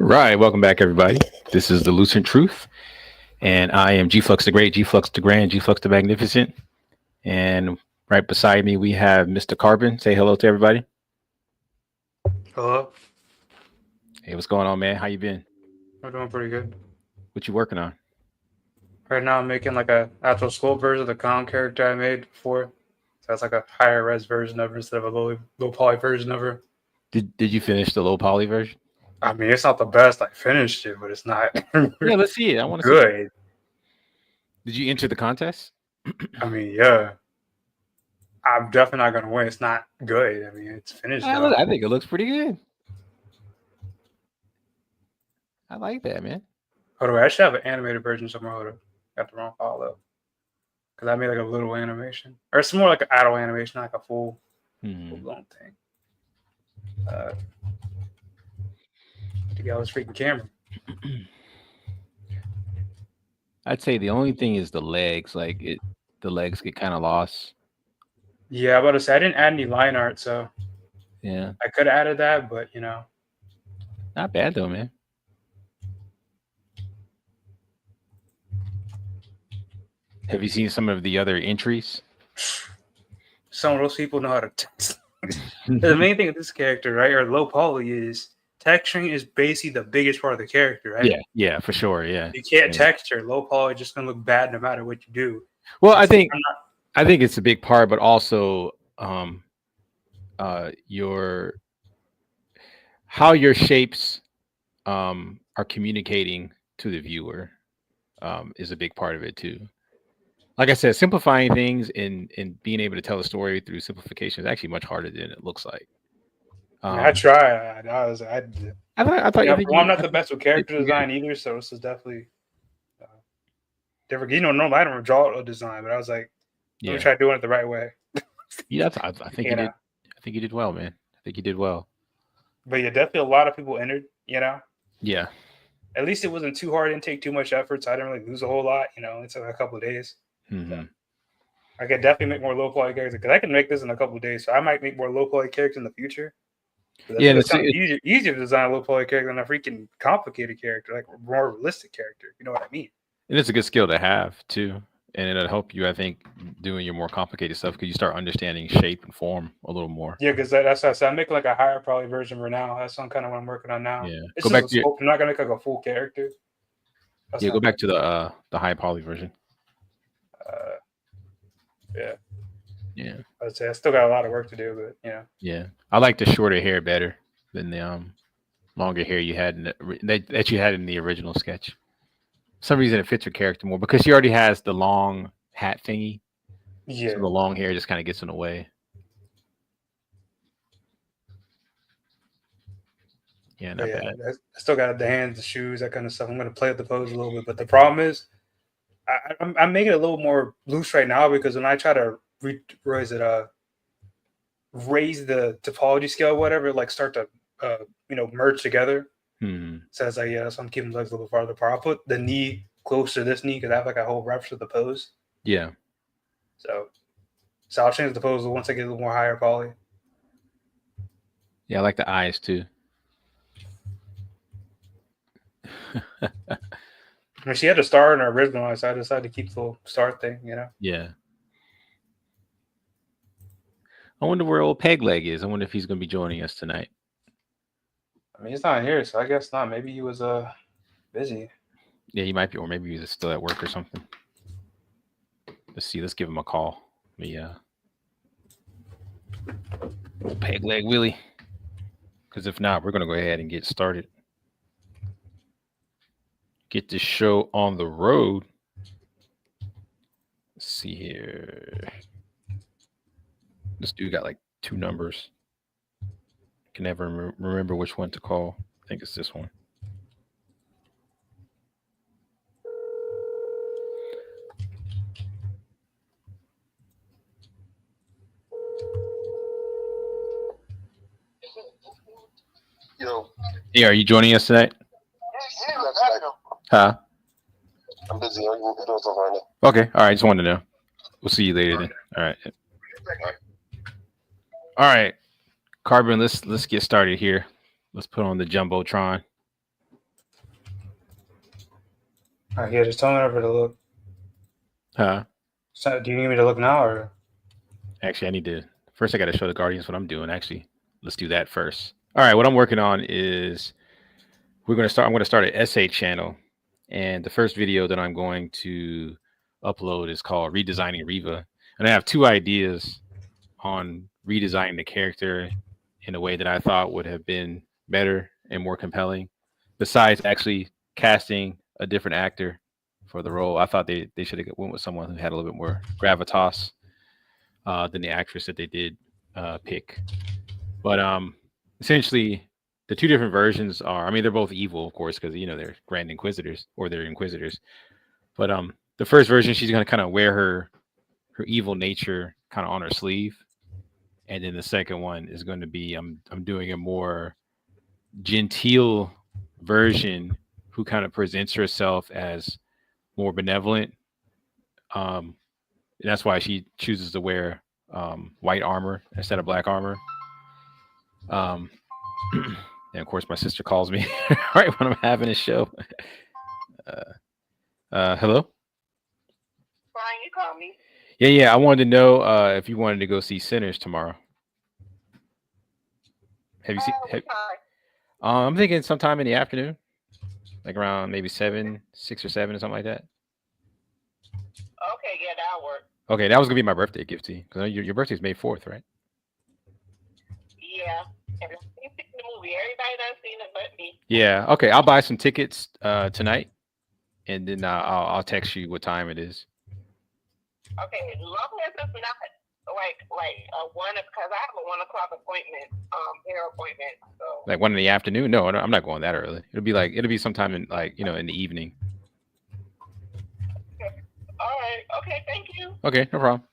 Right, welcome back, everybody. This is the Lucent Truth, and I am G Flux the Great, G Flux the Grand, G Flux the Magnificent, and right beside me we have Mr. Carbon. Say hello to everybody. Hello. Hey, what's going on, man? How you been? I'm doing pretty good. What you working on? Right now, I'm making like a actual sculpt version of the clown character I made before. So that's like a higher res version of her instead of a low poly version of her. Did you finish the low poly version? I mean, it's not the best. I finished it, but it's not Yeah, let's see it. I want to see it. good. Did you enter the contest? I mean, yeah, I'm definitely not gonna win. It's not good. I mean, it's finished though. I think it looks pretty good. I like that, man. Hold on, I should have an animated version somewhere. Hold on, got the wrong file up because I made like a little animation, or it's more like an adult animation, not like a full blown thing. To get all this freaking camera. I'd say the only thing is the legs. The legs get kind of lost. Yeah, I'm about to say I didn't add any line art, so Yeah, I could have added that, but not bad though, man. Have you seen some of the other entries? some of those people know how to text. The main thing with this character, right, or low poly is texturing is basically the biggest part of the character, right? Yeah, for sure. Yeah, You can't texture low poly; just gonna look bad no matter what you do. well, I think it's a big part, but also your how your shapes are communicating to the viewer is a big part of it too. Like I said, simplifying things and being able to tell a story through simplification is actually much harder than it looks like. I try. I thought I'm not the best with character design either, so this is definitely different. Normally I don't draw a design, but I was like, let me try doing it the right way. Yeah, I think you did. I think you did well, man. I think you did well. But yeah, definitely a lot of people entered. Yeah. At least it wasn't too hard. Didn't take too much effort, so I didn't really lose a whole lot. It took a couple of days. So I could definitely make more low poly characters because I can make this in a couple of days. So I might make more low poly characters in the future. Yeah, it's kind of easier to design a low poly character than a freaking complicated character, like a more realistic character. You know what I mean? And it's a good skill to have too, and it'll help you, I think, doing your more complicated stuff because you start understanding shape and form a little more. Yeah, because that's what I said. I'm making like a higher poly version for now. That's kind of what I'm working on now. Yeah, it's just a scope. I'm not gonna make like a full character. Go back to the high poly version. Yeah. I'd say I still got a lot of work to do, but Yeah, I like the shorter hair better than the longer hair you had that you had in the original sketch. For some reason it fits your character more because she already has the long hat thingy. Yeah. So the long hair just kind of gets in the way. Yeah, not bad. I still got the hands, the shoes, that kind of stuff. I'm gonna play with the pose a little bit, but the problem is, I'm making it a little more loose right now because when I try to raise the topology scale, whatever, like start to merge together. So it's like, so I'm keeping the legs a little farther apart. I'll put the knee close to this knee because I have like a whole reference to the pose. Yeah. So I'll change the pose once I get a little more higher poly. Yeah, I like the eyes too. I mean, she had a star in her original, so I decided to keep the little star thing, Yeah. I wonder where old Peg Leg is. I wonder if he's going to be joining us tonight. I mean, he's not here, so I guess not. Maybe he was busy. Yeah, he might be, or maybe he's still at work or something. Let's see. Let's give him a call. Peg Leg Willie. Because if not, we're going to go ahead and get started. Get this show on the road. Let's see here. This dude got like 2 numbers. Can never remember which one to call. I think it's this one. Yo. Yeah, are you joining us tonight? Huh? I'm busy. I'm doing stuff right now. Okay. All right. Just wanted to know. We'll see you later then. All right. All right. Carbon, let's get started here. Let's put on the Jumbotron. All right, yeah, just tell me whenever to look. Huh? So, do you need me to look now or? Actually, I need to first. I got to show the Guardians what I'm doing. Actually, let's do that first. All right, what I'm working on is I'm going to start an essay channel, and the first video that I'm going to upload is called "Redesigning Reva," and I have two ideas on redesigning the character in a way that I thought would have been better and more compelling. Besides actually casting a different actor for the role, I thought they should have went with someone who had a little bit more gravitas than the actress that they did pick. But essentially, the two different versions are, I mean, they're both evil, of course, because they're Grand Inquisitors or they're Inquisitors. But the first version, she's gonna kind of wear her evil nature kind of on her sleeve, and then the second one is going to be I'm doing a more genteel version who kind of presents herself as more benevolent. And that's why she chooses to wear white armor instead of black armor. And of course, my sister calls me right when I'm having a show. Hello? Brian, you call me. Yeah. I wanted to know if you wanted to go see Sinners tomorrow. Have you seen? I'm thinking sometime in the afternoon, like around maybe 6 or 7 or something like that. Okay, yeah, that'll work. Okay, that was gonna be my birthday gift to you because your birthday's May 4th, right? Yeah, and I've seen the movie. Everybody done seen it but me. Yeah. Okay, I'll buy some tickets tonight, and then I'll text you what time it is. Okay, as long as it's not like one, because I have a 1 o'clock appointment, hair appointment. So like 1 in the afternoon? No, I'm not going that early. It'll be sometime in in the evening. Okay. All right. Okay. Thank you. Okay, no problem.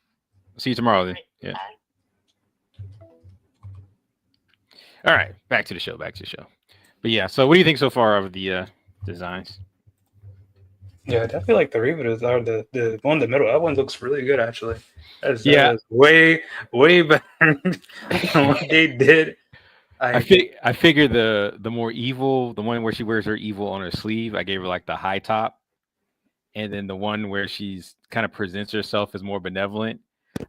See you tomorrow then. Yeah. Bye. All right, back to the show. But yeah, so what do you think so far of the designs? Yeah, I definitely like the Reva or the one in the middle. That one looks really good, actually. That is way better than what they did. I figure the more evil, the one where she wears her evil on her sleeve, I gave her like the high top, and then the one where she's kind of presents herself as more benevolent,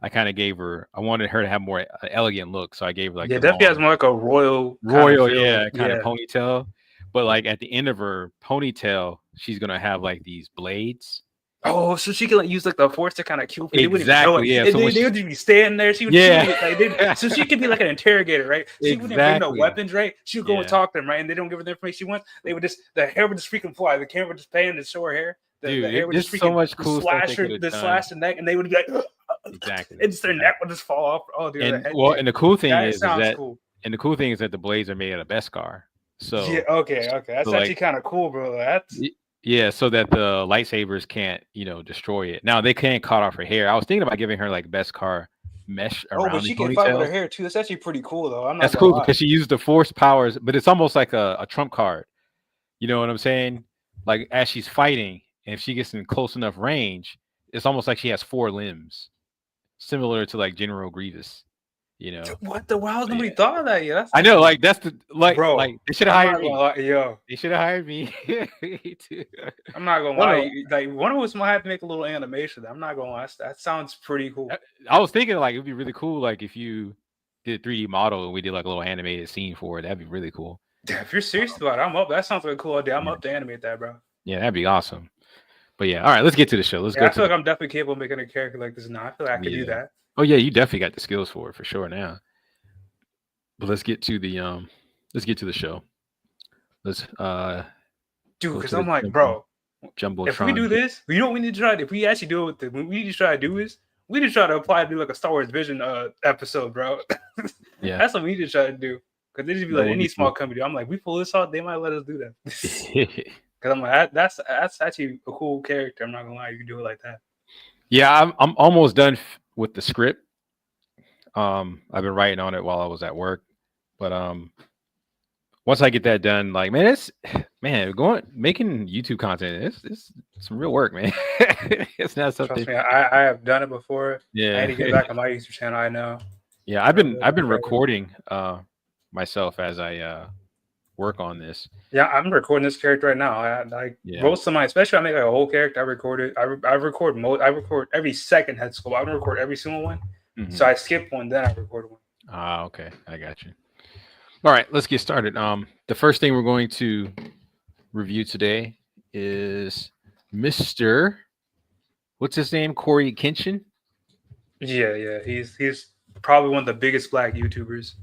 I kind of gave her. I wanted her to have more elegant look, so I gave her like definitely has more like a royal kind of ponytail. But like at the end of her ponytail, she's gonna have like these blades. Oh, so she can like use like the force to kind of kill people. Exactly. Yeah. So they would be standing there. She would, so she could be like an interrogator, right? She wouldn't bring no weapons, right? She would go and talk to them, right? And they don't give her the information she wants. They would the hair would just freaking fly. The camera would just pan to show her hair. The hair would just freaking so much cool slash the neck, and they would be like, exactly. And just their neck would just fall off. Oh, dude. And the cool thing is that and the cool thing is that the blades are made out of Beskar. So yeah, okay, that's actually kind of cool, bro. Yeah, so that the lightsabers can't, destroy it. Now they can't cut off her hair. I was thinking about giving her like Beskar mesh around. Oh, but she can fight with her hair too. That's actually pretty cool, though. That's cool because she uses the force powers, but it's almost like a trump card. You know what I'm saying? Like as she's fighting, and if she gets in close enough range, it's almost like she has 4 limbs, similar to like General Grievous. What the wow? Nobody thought of that. Yeah, I know. Like that's the bro. Like they should have hired me. Yo, they should have hired me. I'm not gonna lie. Like one of us might have to make a little animation. I'm not gonna lie. That sounds pretty cool. I was thinking like it'd be really cool. Like if you did a 3D model and we did like a little animated scene for it, that'd be really cool. Yeah, if you're serious about it, I'm up. That sounds like a cool idea. I'm up to animate that, bro. Yeah, that'd be awesome. But yeah, all right, let's get to the show. I feel like I'm definitely capable of making a character like this now. I feel like I could do that. Oh yeah, you definitely got the skills for it for sure now. But let's get to the show. Let's dude, because I'm like, bro, Jumbotron. If we do this, you know what we need to try? If we actually do it, what we need to try to do is we need to try to apply to do like a Star Wars Vision episode, bro. Yeah, that's what we need to try to do. Because they just be like any small company. I'm like, we pull this off, they might let us do that. Because I'm like, that's actually a cool character. I'm not gonna lie, you can do it like that. Yeah, I'm almost done with the script. I've been writing on it while I was at work, but once I get that done, like making YouTube content, it's some real work, man. It's not something. Trust me, I have done it before. Yeah, I need to get back on my YouTube channel. I know. Yeah, I've been recording myself as I work on this. Yeah, I'm recording this character right now. I wrote some, especially I make like a whole character. I recorded. I record every second head sculpt. I don't record every single one. Mm-hmm. So I skip one, then I record one. Ah, okay, I got you. All right, let's get started. The first thing we're going to review today is Mr. What's his name? CoryxKenshin? Yeah. He's probably one of the biggest black YouTubers.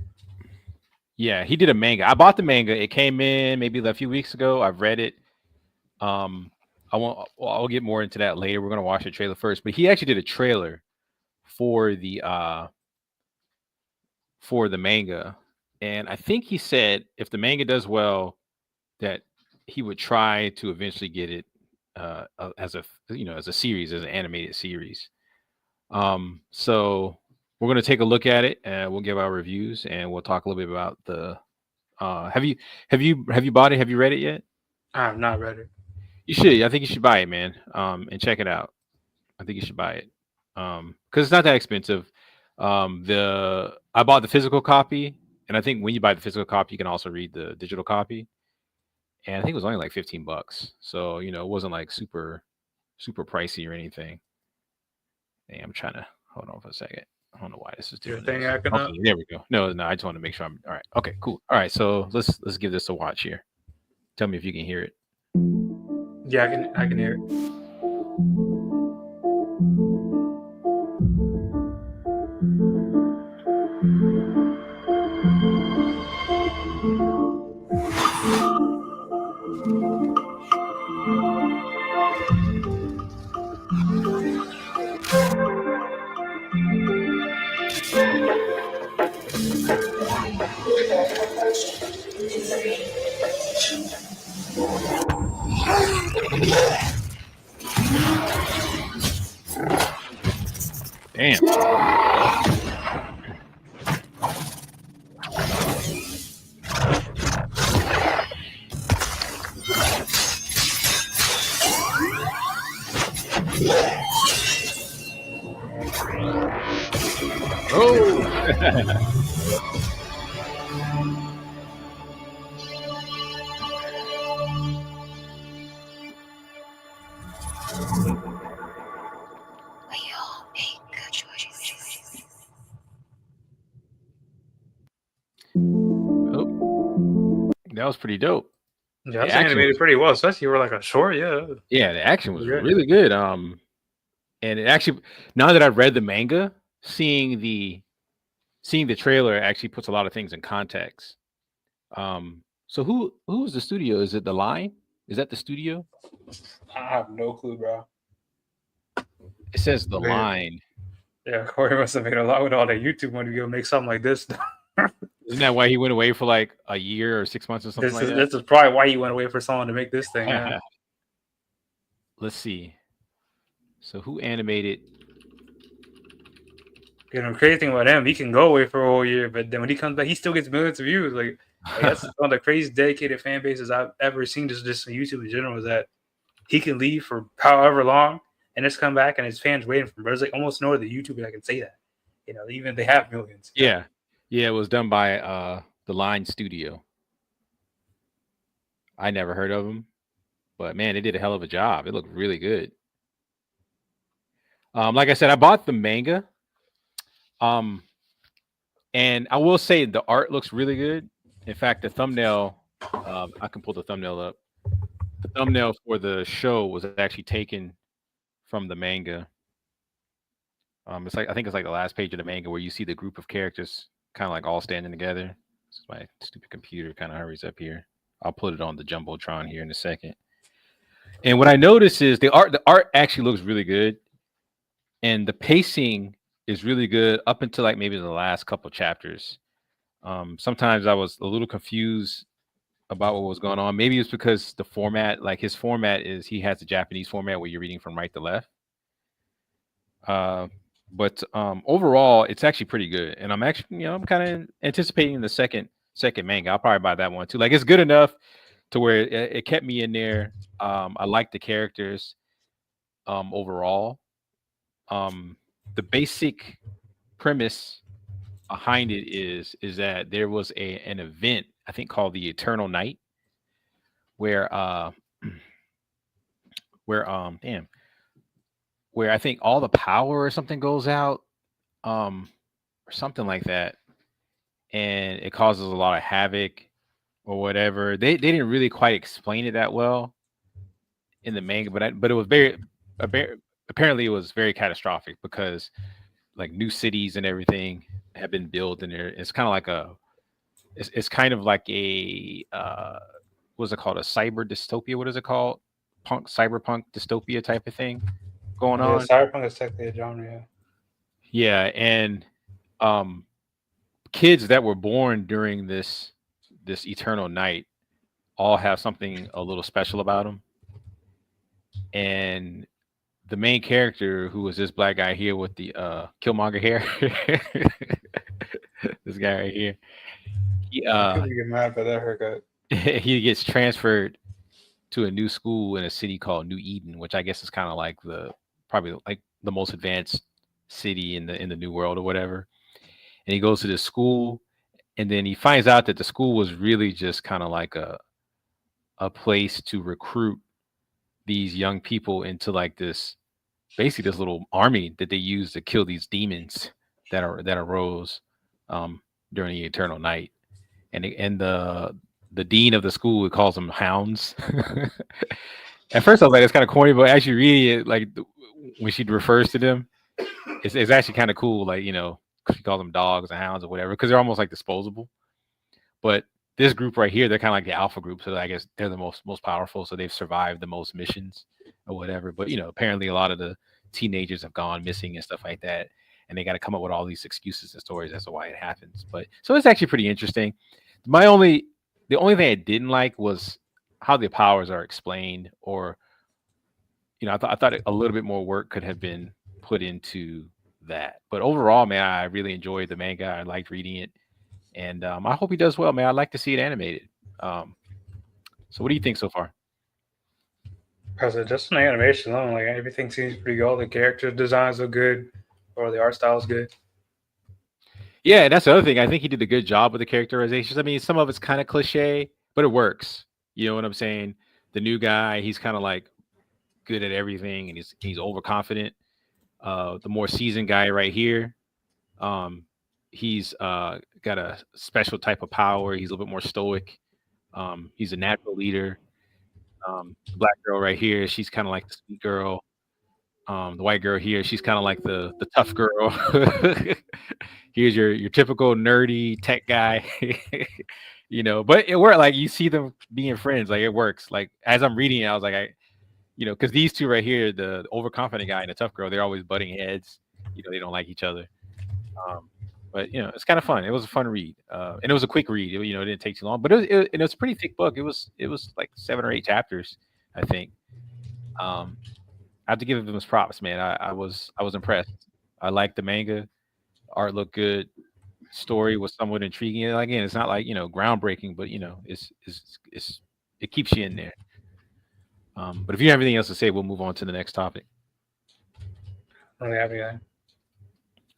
Yeah, he did a manga. I bought the manga. It came in maybe a few weeks ago. I've read it. I'll get more into that later. We're gonna watch the trailer first. But he actually did a trailer for the manga. And I think he said if the manga does well, that he would try to eventually get it as a series, as an animated series. So we're going to take a look at it and we'll give our reviews and we'll talk a little bit about the have you bought it? Have you read it yet? I have not read it. You should. I think you should buy it, man. And check it out. I think you should buy it. Because it's not that expensive. I bought the physical copy, and I think when you buy the physical copy, you can also read the digital copy. And I think it was only like $15. So, it wasn't like super, super pricey or anything. Hey, I'm trying to hold on for a second. I don't know why this is doing this. Okay, there we go. No, I just want to make sure I'm all right. Okay, cool. All right, so let's give this a watch here. Tell me if you can hear it. Yeah, I can hear it. Damn. Oh. That was pretty dope. Yeah, it's animated pretty well, especially for like a short. Yeah, the action was really good. And it actually, now that I've read the manga, seeing the trailer actually puts a lot of things in context. So who's the studio? Is it The Line? Is that the studio? I have no clue, bro. It says The Line. Yeah, Corey must have made a lot with all that YouTube money to go make something like this. Isn't that why he went away for like a year or 6 months or something like that? This is probably why he went away for someone to make this thing. Yeah. Let's see. So who animated? The crazy thing about him, he can go away for a whole year, but then when he comes back, he still gets millions of views. Like that's one of the craziest dedicated fan bases I've ever seen. Just on YouTube in general, is that he can leave for however long and just come back, and his fans waiting for him. But there's like almost no other YouTuber that can say that. Even if they have millions. Yeah. Yeah, it was done by The Line Studio. I never heard of them, but man, they did a hell of a job. It looked really good. Like I said, I bought the manga. And I will say the art looks really good. In fact, the thumbnail, I can pull the thumbnail up. The thumbnail for the show was actually taken from the manga. I think it's like the last page of the manga where you see the group of characters kind of like all standing together. This is my stupid computer kind of hurries up here. I'll put it on the Jumbotron here in a second. And what I noticed is the art actually looks really good. And the pacing is really good up until like maybe the last couple chapters. Sometimes I was a little confused about what was going on. Maybe it's because the format, like his format is, he has the Japanese format where you're reading from right to left. But overall, it's actually pretty good. And I'm actually, I'm kind of anticipating the second manga. I'll probably buy that one too. Like it's good enough to where it kept me in there. I like the characters overall. The basic premise behind it is that there was an event I think called the Eternal Night, where where where I think all the power or something goes out, or something like that, and it causes a lot of havoc or whatever. They didn't really quite explain it that well in the manga, but it was apparently it was very catastrophic because like new cities and everything have been built, and it's kind of like it's kind of like a what's it called, a cyber dystopia? What is it called? Cyberpunk dystopia type of thing going on. Cyberpunk is technically a genre. Yeah, and kids that were born during this Eternal Night all have something a little special about them. And the main character, who was this black guy here with the Killmonger hair, this guy right here, he get mad by that haircut. he gets transferred to a new school in a city called New Eden, which I guess is kind of like probably like the most advanced city in the new world or whatever. And he goes to this school, and then he finds out that the school was really just kind of like a place to recruit these young people into like basically this little army that they use to kill these demons that arose during the Eternal Night. And the dean of the school calls them hounds. At first I was like, it's kind of corny, but actually reading it, like when she refers to them, it's actually kind of cool. Like, you know, she calls them dogs and hounds or whatever, because they're almost like disposable. But this group right here, they're kind of like the alpha group, so I guess they're the most powerful, so they've survived the most missions or whatever. But you know, apparently a lot of the teenagers have gone missing and stuff like that, and they got to come up with all these excuses and stories as to why it happens. But so it's actually pretty interesting. The only thing I didn't like was how the powers are explained, or you know, I thought a little bit more work could have been put into that. But overall, man, I really enjoyed the manga. I liked reading it, and I hope he does well, man. I'd like to see it animated. So what do you think so far? Because just an animation alone, like everything seems pretty good. All the character designs are good, or the art style is good. Yeah, that's the other thing. I think he did a good job with the characterizations. I mean, some of it's kind of cliche, but it works. You know what I'm saying? The new guy, he's kind of like good at everything, and he's overconfident. The more seasoned guy right here, he's got a special type of power. He's a little bit more stoic. He's a natural leader. The black girl right here, she's kind of like the sweet girl. The white girl here, she's kind of like the tough girl. Here's your typical nerdy tech guy. You know, but it worked. Like, you see them being friends, like it works. Like, as I'm reading it, I was like, you know, because these two right here, the overconfident guy and the tough girl, they're always butting heads. You know, they don't like each other. But you know, it's kind of fun. It was a fun read, and it was a quick read. You know, it didn't take too long, but it was a pretty thick book. It was like 7 or 8 chapters, I think. I have to give them his props, man. I was impressed. I liked the manga. Art looked good. Story was somewhat intriguing. And again, it's not like, you know, groundbreaking, but you know, it keeps you in there. But if you have anything else to say, we'll move on to the next topic. Really happy guy.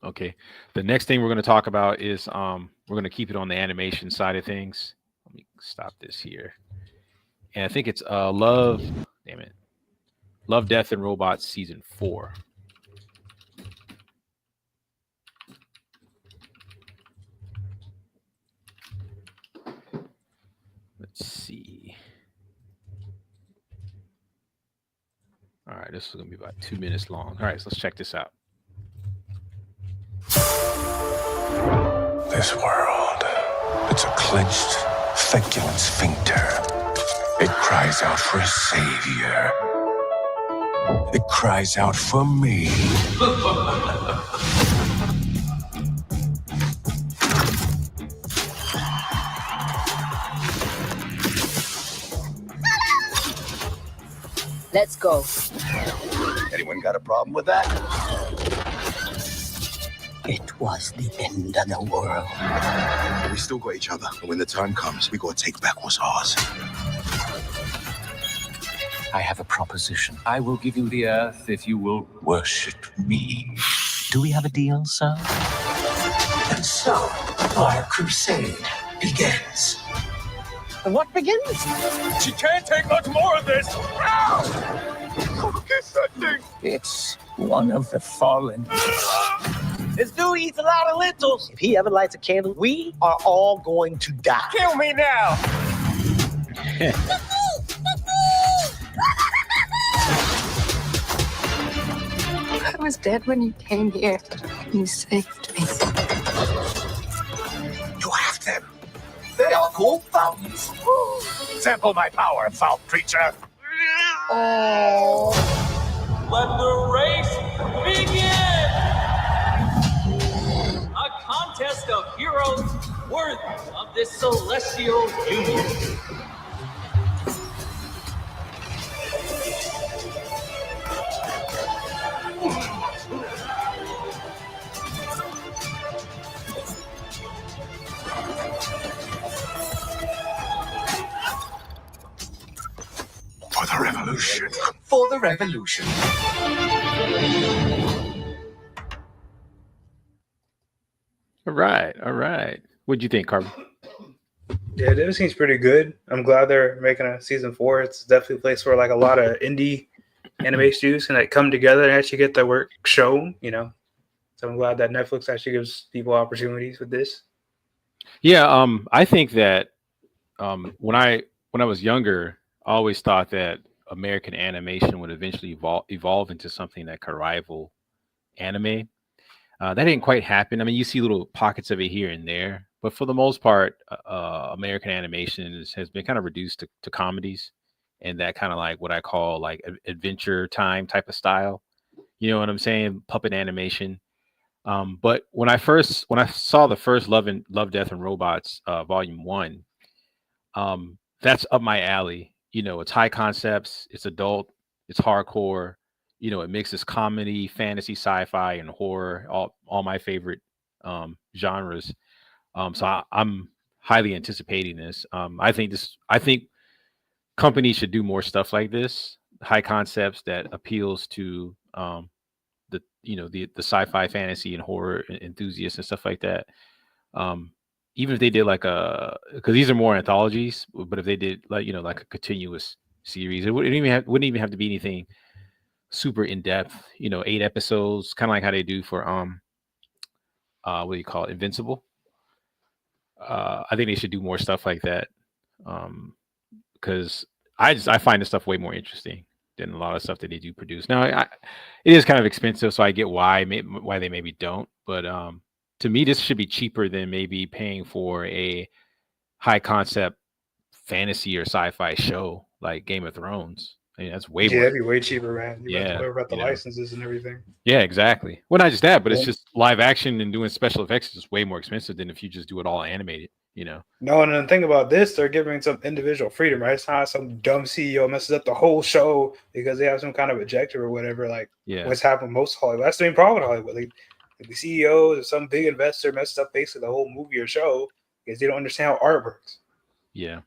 Okay. The next thing we're going to talk about is we're going to keep it on the animation side of things. Let me stop this here. And I think it's Love, Death and Robots Season 4. Let's see. All right, this is going to be about 2 minutes long. All right, so let's check this out. This world, it's a clenched, feculent sphincter. It cries out for a savior. It cries out for me. Let's go. Anyone got a problem with that? It was the end of the world. But we still got each other. And when the time comes, we gotta take back what's ours. I have a proposition. I will give you the earth if you will worship me. Do we have a deal, sir? And so, our crusade begins. And what begins? She can't take much more of this. Kiss that thing. It's one of the fallen. This dude eats a lot of lentils. If he ever lights a candle, we are all going to die. Kill me now. I was dead when you came here. You saved me. You have them. They are cool fountains. Sample my power, foul creature. Oh. Let the race begin! A contest of heroes worthy of this celestial union. For the revolution. For the revolution. All right. What'd you think, Carbon? Yeah, it seems pretty good. I'm glad they're making a season 4. It's definitely a place where like a lot of indie anime studios can like come together and actually get their work shown, you know. So I'm glad that Netflix actually gives people opportunities with this. Yeah, I think that when I was younger, I always thought that American animation would eventually evolve into something that could rival anime. That didn't quite happen. I mean, you see little pockets of it here and there, but for the most part, American animation has been kind of reduced to comedies and that kind of like what I call like adventure time type of style. You know what I'm saying? Puppet animation. But when I saw the first Love, Death, and Robots Volume 1, that's up my alley. You know, it's high concepts, it's adult, it's hardcore. You know, it mixes comedy, fantasy, sci-fi, and horror, all my favorite genres. So I'm highly anticipating this. I think companies should do more stuff like this, high concepts that appeals to the sci-fi, fantasy, and horror enthusiasts and stuff like that. Even if they did like because these are more anthologies, but if they did like like a continuous series, it wouldn't even have to be anything super in depth. 8 episodes, kind of like how they do for what do you call it, Invincible. I think they should do more stuff like that because I find this stuff way more interesting than a lot of stuff that they do produce. Now, it is kind of expensive, so I get why they maybe don't. But to me, this should be cheaper than maybe paying for a high concept fantasy or sci-fi show like Game of Thrones. I mean, that's way more. That'd be way cheaper, man. You Yeah, have to worry about the licenses and everything. Yeah, exactly. Well, not just that, but it's just live action and doing special effects is just way more expensive than if you just do it all animated. No, and the thing about this, they're giving some individual freedom, right? It's not some dumb CEO messes up the whole show because they have some kind of objective or whatever. Like what's happened most of Hollywood. That's the main problem with Hollywood. Like the CEOs or some big investor messed up basically the whole movie or show because they don't understand how art works. Yeah.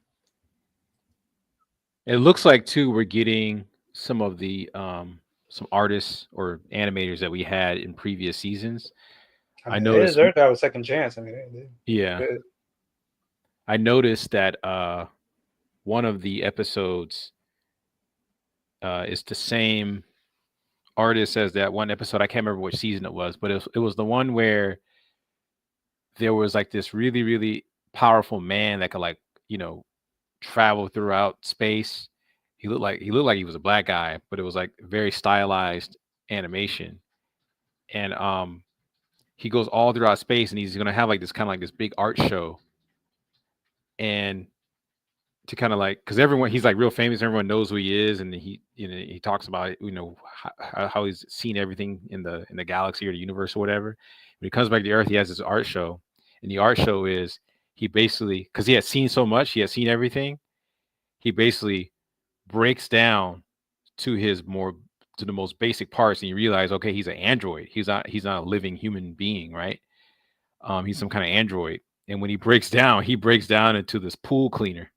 It looks like too we're getting some of the some artists or animators that we had in previous seasons. I noticed they deserve to have a second chance. I mean, I noticed that one of the episodes is the same artist as that one episode. I can't remember which season it was, but it was the one where there was like this really, really powerful man that could travel throughout space. He looked like he was a black guy, but it was like very stylized animation. And he goes all throughout space and he's gonna have like this kind of like this big art show. And to kind of because he's like real famous, everyone knows who he is, and he talks about how he's seen everything in the galaxy or the universe or whatever. When he comes back to Earth, he has this art show, and the art show is he basically, because he has seen so much, he has seen everything, he basically breaks down to the most basic parts, and you realize, okay, he's an android. He's not a living human being, right? He's some kind of android. And when he breaks down into this pool cleaner.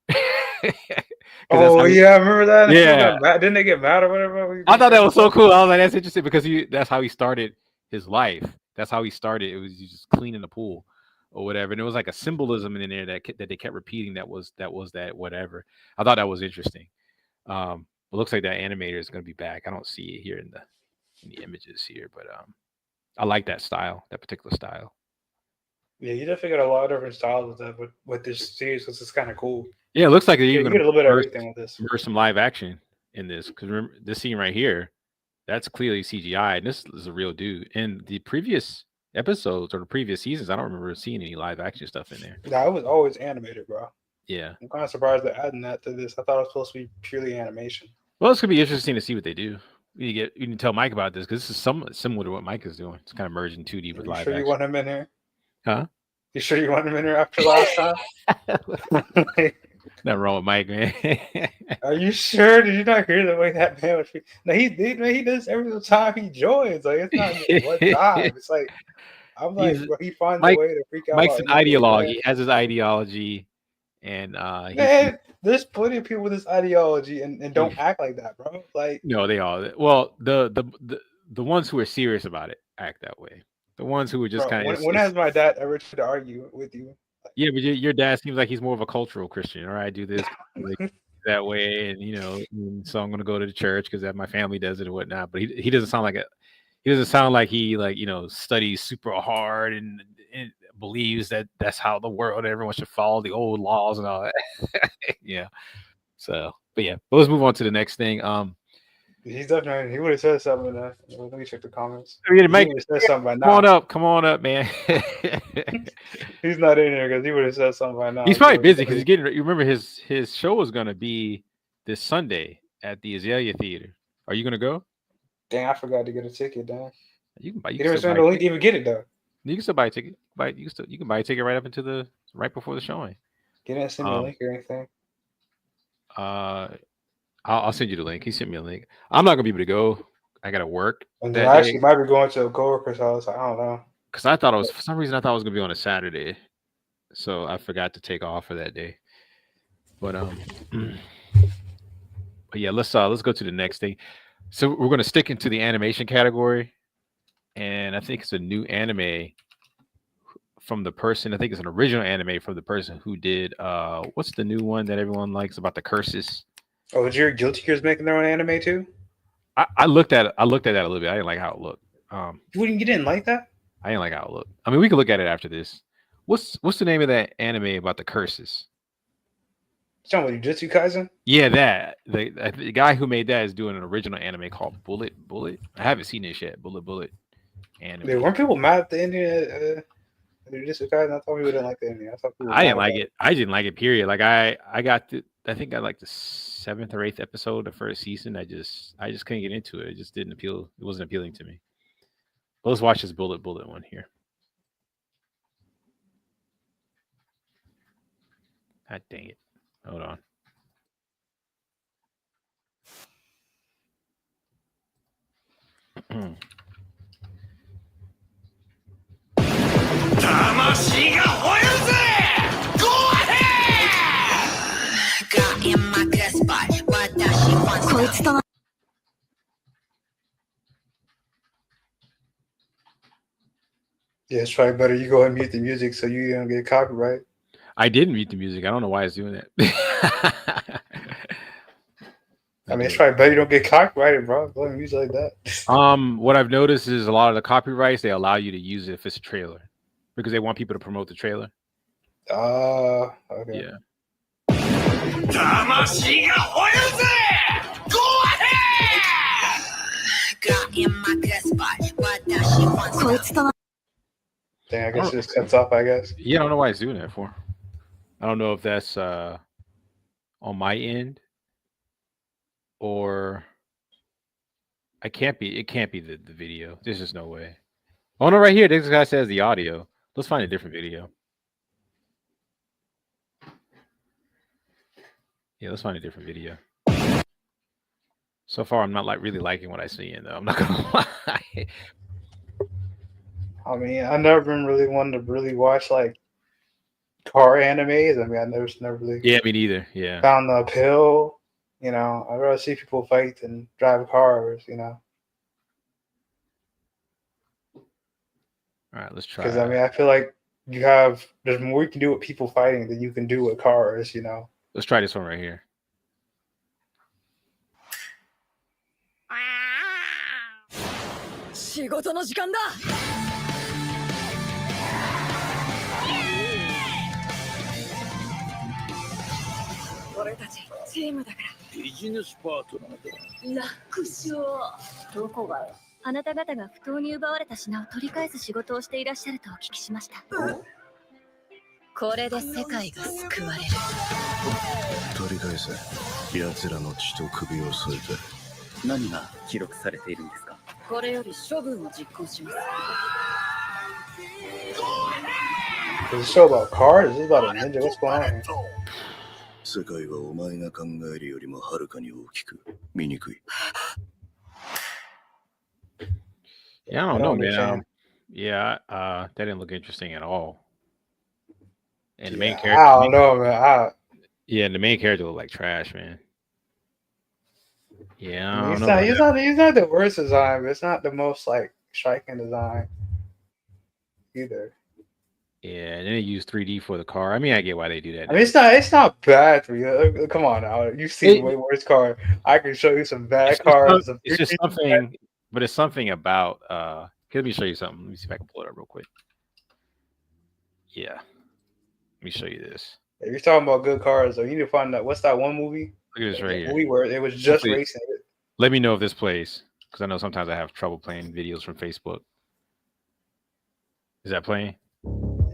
Oh, I remember that. Yeah, didn't they get mad or whatever? I thought that was so cool. I was like, that's interesting because that's how he started his life. That's how he started. It was just cleaning the pool. or whatever, and it was like a symbolism in there that they kept repeating. That was that whatever. I thought that was interesting. It looks like that animator is going to be back. I don't see it here in the images here, but I like that style, that particular style. Yeah, you definitely got a lot of different styles with that, with this series, which is kind of cool. Yeah, it looks like you even get a little bit of everything with this. Immerse some live action in this, because remember this scene right here, that's clearly CGI, and this is a real dude. In the previous episodes or the previous seasons, I don't remember seeing any live action stuff in there. Nah, it was always animated, bro. Yeah, I'm kind of surprised they're adding that to this. I thought it was supposed to be purely animation. well, it's gonna be interesting to see what they do. You can tell Mike about this because this is somewhat similar to what Mike is doing. It's kind of merging 2D with live Sure, action. you want him in here? Huh? You sure you want him in here after last time? Nothing wrong with Mike, man. Are you sure? Did you not hear the way that man was? No, he does every time he joins. Like, it's not just one time. It's like, I'm like, bro, he finds a way to freak out. Mike's an ideologue. He has his ideology, and man, there's plenty of people with this ideology and don't act like that, bro. Like, no, they all. Well, the ones who are serious about it act that way. The ones who are just kind of. When has my dad ever tried to argue with you? Yeah, but your dad seems like he's more of a cultural Christian. All right, I do this that way, and so I'm going to go to the church because my family does it and whatnot. But he doesn't sound like he doesn't sound like he studies super hard and believes that that's how the world, everyone should follow the old laws and all that. Yeah. So, but yeah, but let's move on to the next thing. He's definitely, he would have said something. Let me check the comments. Mike, come on up, man. He's not in here because he would have said something by now. He's probably busy because he's getting. You remember his show is going to be this Sunday at the Azalea Theater. Are you going to go? Dang, I forgot to get a ticket. Dang. You can buy. You never sent the link to even get it though. You can still buy a ticket. You can buy a ticket right up into right before the showing. You didn't send me a link or anything. I'll send you the link. He sent me a link. I'm not gonna be able to go. I gotta work. And I actually might be going to a coworker's house. I don't know. Because I thought for some reason I thought it was gonna be on a Saturday, so I forgot to take off for that day. But yeah, let's go to the next thing. So we're gonna stick into the animation category, and I think it's a new anime from the person. I think it's an original anime from the person who did what's the new one that everyone likes about the curses? Oh, is your Guilty Gear's making their own anime too? I looked at that a little bit. I didn't like how it looked. You didn't like that? I didn't like how it looked. I mean, we can look at it after this. What's the name of that anime about the curses? You talking about Jujutsu Kaisen? Yeah, that the guy who made that is doing an original anime called Bullet. I haven't seen this yet. Bullet anime. Yeah, weren't people mad at the ending? Jujutsu Kaisen? I thought people didn't like the ending. I didn't like it. I didn't like it. Period. Like I think I liked the 7th or 8th episode, the first season. I just couldn't get into it. It just didn't appeal. It wasn't appealing to me. But let's watch this Bullet one here. God dang it. Hold on. Yeah, it's probably better you go ahead and mute the music so you don't get copyright. I didn't mute the music. I don't know why it's doing that. I mean, it's probably better you don't get copyrighted, bro. Go ahead and use it like that. What I've noticed is a lot of the copyrights, they allow you to use it if it's a trailer because they want people to promote the trailer. Okay. Yeah. Dang, I guess it just cuts off, I guess. Yeah, I don't know why it's doing that for. I don't know if that's on my end or it can't be the video. There's just no way. Oh no, right here, this guy says the audio. Let's find a different video. Yeah, let's find a different video. So far, I'm not really liking what I see, though. I'm not gonna lie. I mean, I've never been really one to really watch like car animes. I mean, I never really. Yeah, me neither. Yeah. Found the appeal. You know, I'd rather see people fight than drive cars. You know. All right, let's try. Because I mean, I feel like there's more you can do with people fighting than you can do with cars. Let's try this one right here. Is this show about cars? Is this about a ninja? What's going on here? Yeah, I don't know, man. That didn't look interesting at all. And the main character, I don't know, man. The main character looked like trash, man. Yeah, I he's don't know. He's not the worst design, but it's not the most like striking design either. Yeah, and then they use 3D for the car. I mean, I get why they do that. I mean, it's not bad for you. Come on now, you've seen way worse car. I can show you some bad cars. It's just something, but it's something about. Let me show you something. Let me see if I can pull it up real quick. Yeah, let me show you this. If you're talking about good cars, though, you need to find out what's that one movie. Look at this right here. Movie where it was just racing. Let me know if this plays, because I know sometimes I have trouble playing videos from Facebook. Is that playing?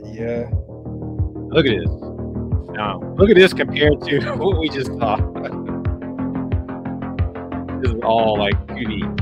Yeah. Look at this. Now, look at this compared to what we just saw. This is all like 2D.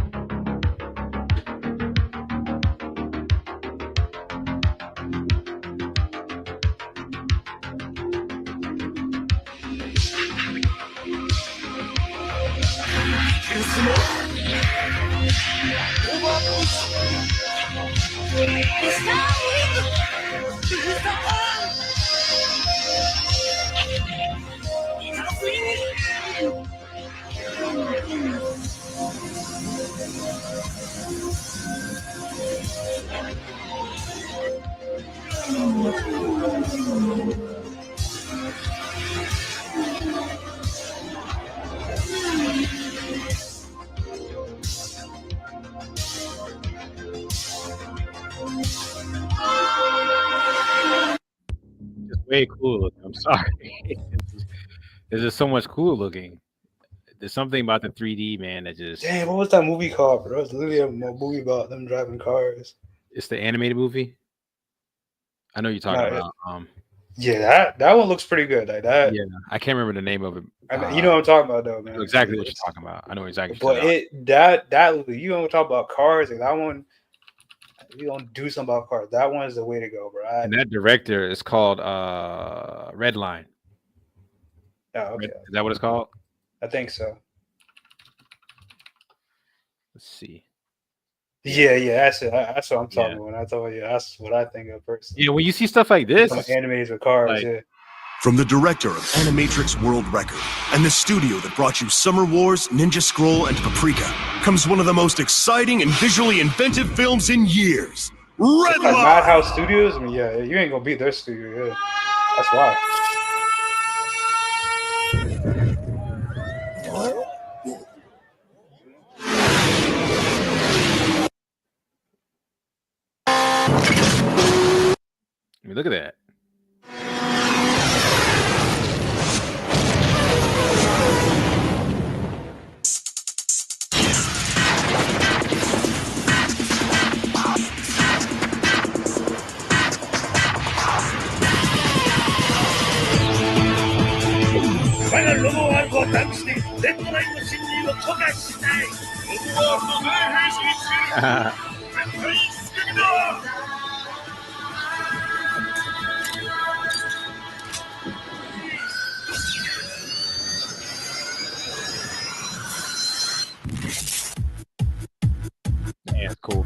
Way cool looking. I'm sorry. It's just so much cool looking. There's something about the 3D, man, that just. Damn, what was that movie called, bro? It was literally a movie about them driving cars. It's the animated movie. I know you're talking about. Yeah, that one looks pretty good. Like that. Yeah, I can't remember the name of it. You know what I'm talking about, though, man. I know exactly what you're talking about. I know exactly. But that you don't talk about cars. Like that one. You don't do something about cars. That one is the way to go, bro. And that director is called Redline. Oh, okay. Is that what it's called? I think so. Let's see. Yeah, that's it. That's what I'm talking about. When I told you, that's what I think of personally. Yeah, when you see stuff like this, animes with cars, yeah. From the director of Animatrix World Record and the studio that brought you Summer Wars, Ninja Scroll, and Paprika, comes one of the most exciting and visually inventive films in years. Redline! Like Madhouse Studios? I mean, yeah, you ain't gonna beat their studio, yeah. That's why. I mean, look at that. Yeah, cool.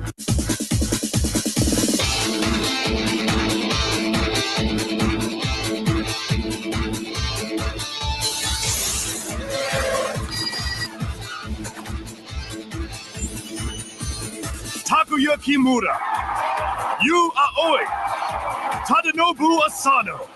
Takuya Kimura, Yu Aoi, Tadanobu Asano.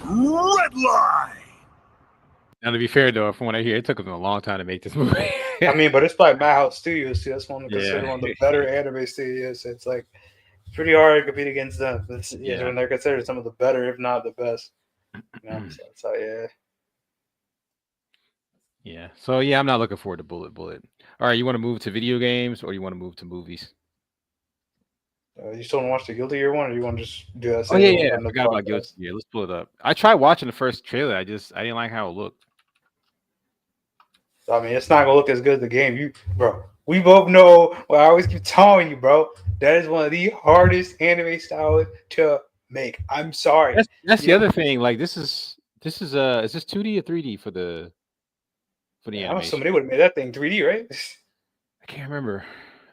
Red Line. Now, to be fair though, from what I hear, it took them a long time to make this movie. I mean, but it's by Madhouse Studios too. That's one of Yeah. one of the better anime studios. So it's like pretty hard to compete against them. Yeah. When they're considered some of the better, if not the best. You know, so yeah. Yeah. So yeah, I'm not looking forward to Bullet. All right, you want to move to video games or you want to move to movies? You still want to watch the Guilty Gear one, or you want to just do that? Oh yeah. I forgot about Guilty Gear. Let's pull it up. I tried watching the first trailer. I didn't like how it looked. I mean, it's not gonna look as good as the game. We both know. Well, I always keep telling you, bro. That is one of the hardest anime styles to make. I'm sorry. That's the other thing. Like this is is this 2D or 3D for the animation? I'm assuming they would have made that thing 3D, right? I can't remember.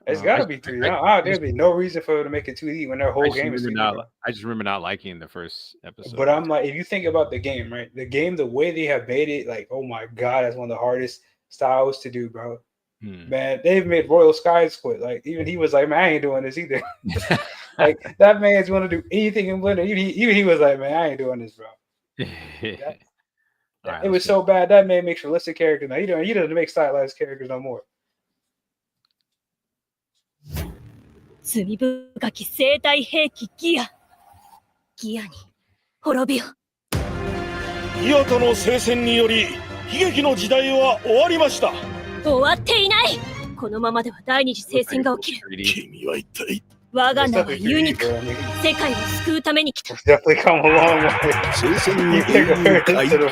It's got to be 3D. There'd be no reason for them to make it 2D when their whole game is 3D. I just remember not liking the first episode. But I'm like, if you think about the game, right? The game, the way they have made it, like, oh my god, that's one of the hardest styles to do, bro. Man, they've made Royal Skies quit. Like, even he was like, man, I ain't doing this either. Like, that man's want to do anything in Blender. Even he was like, man, I ain't doing this, bro. It was so bad. That man makes realistic characters. Now, he doesn't make stylized characters no more. 罪深き生体兵器ギアに滅びよ。ギアとの聖戦により悲劇の時代は終わりました。終わっていない。このままでは第二次聖戦が起きる。君は一体我が名はユニカ。世界を救うために来た。Definitely come a long way. 聖戦に英雄回帰が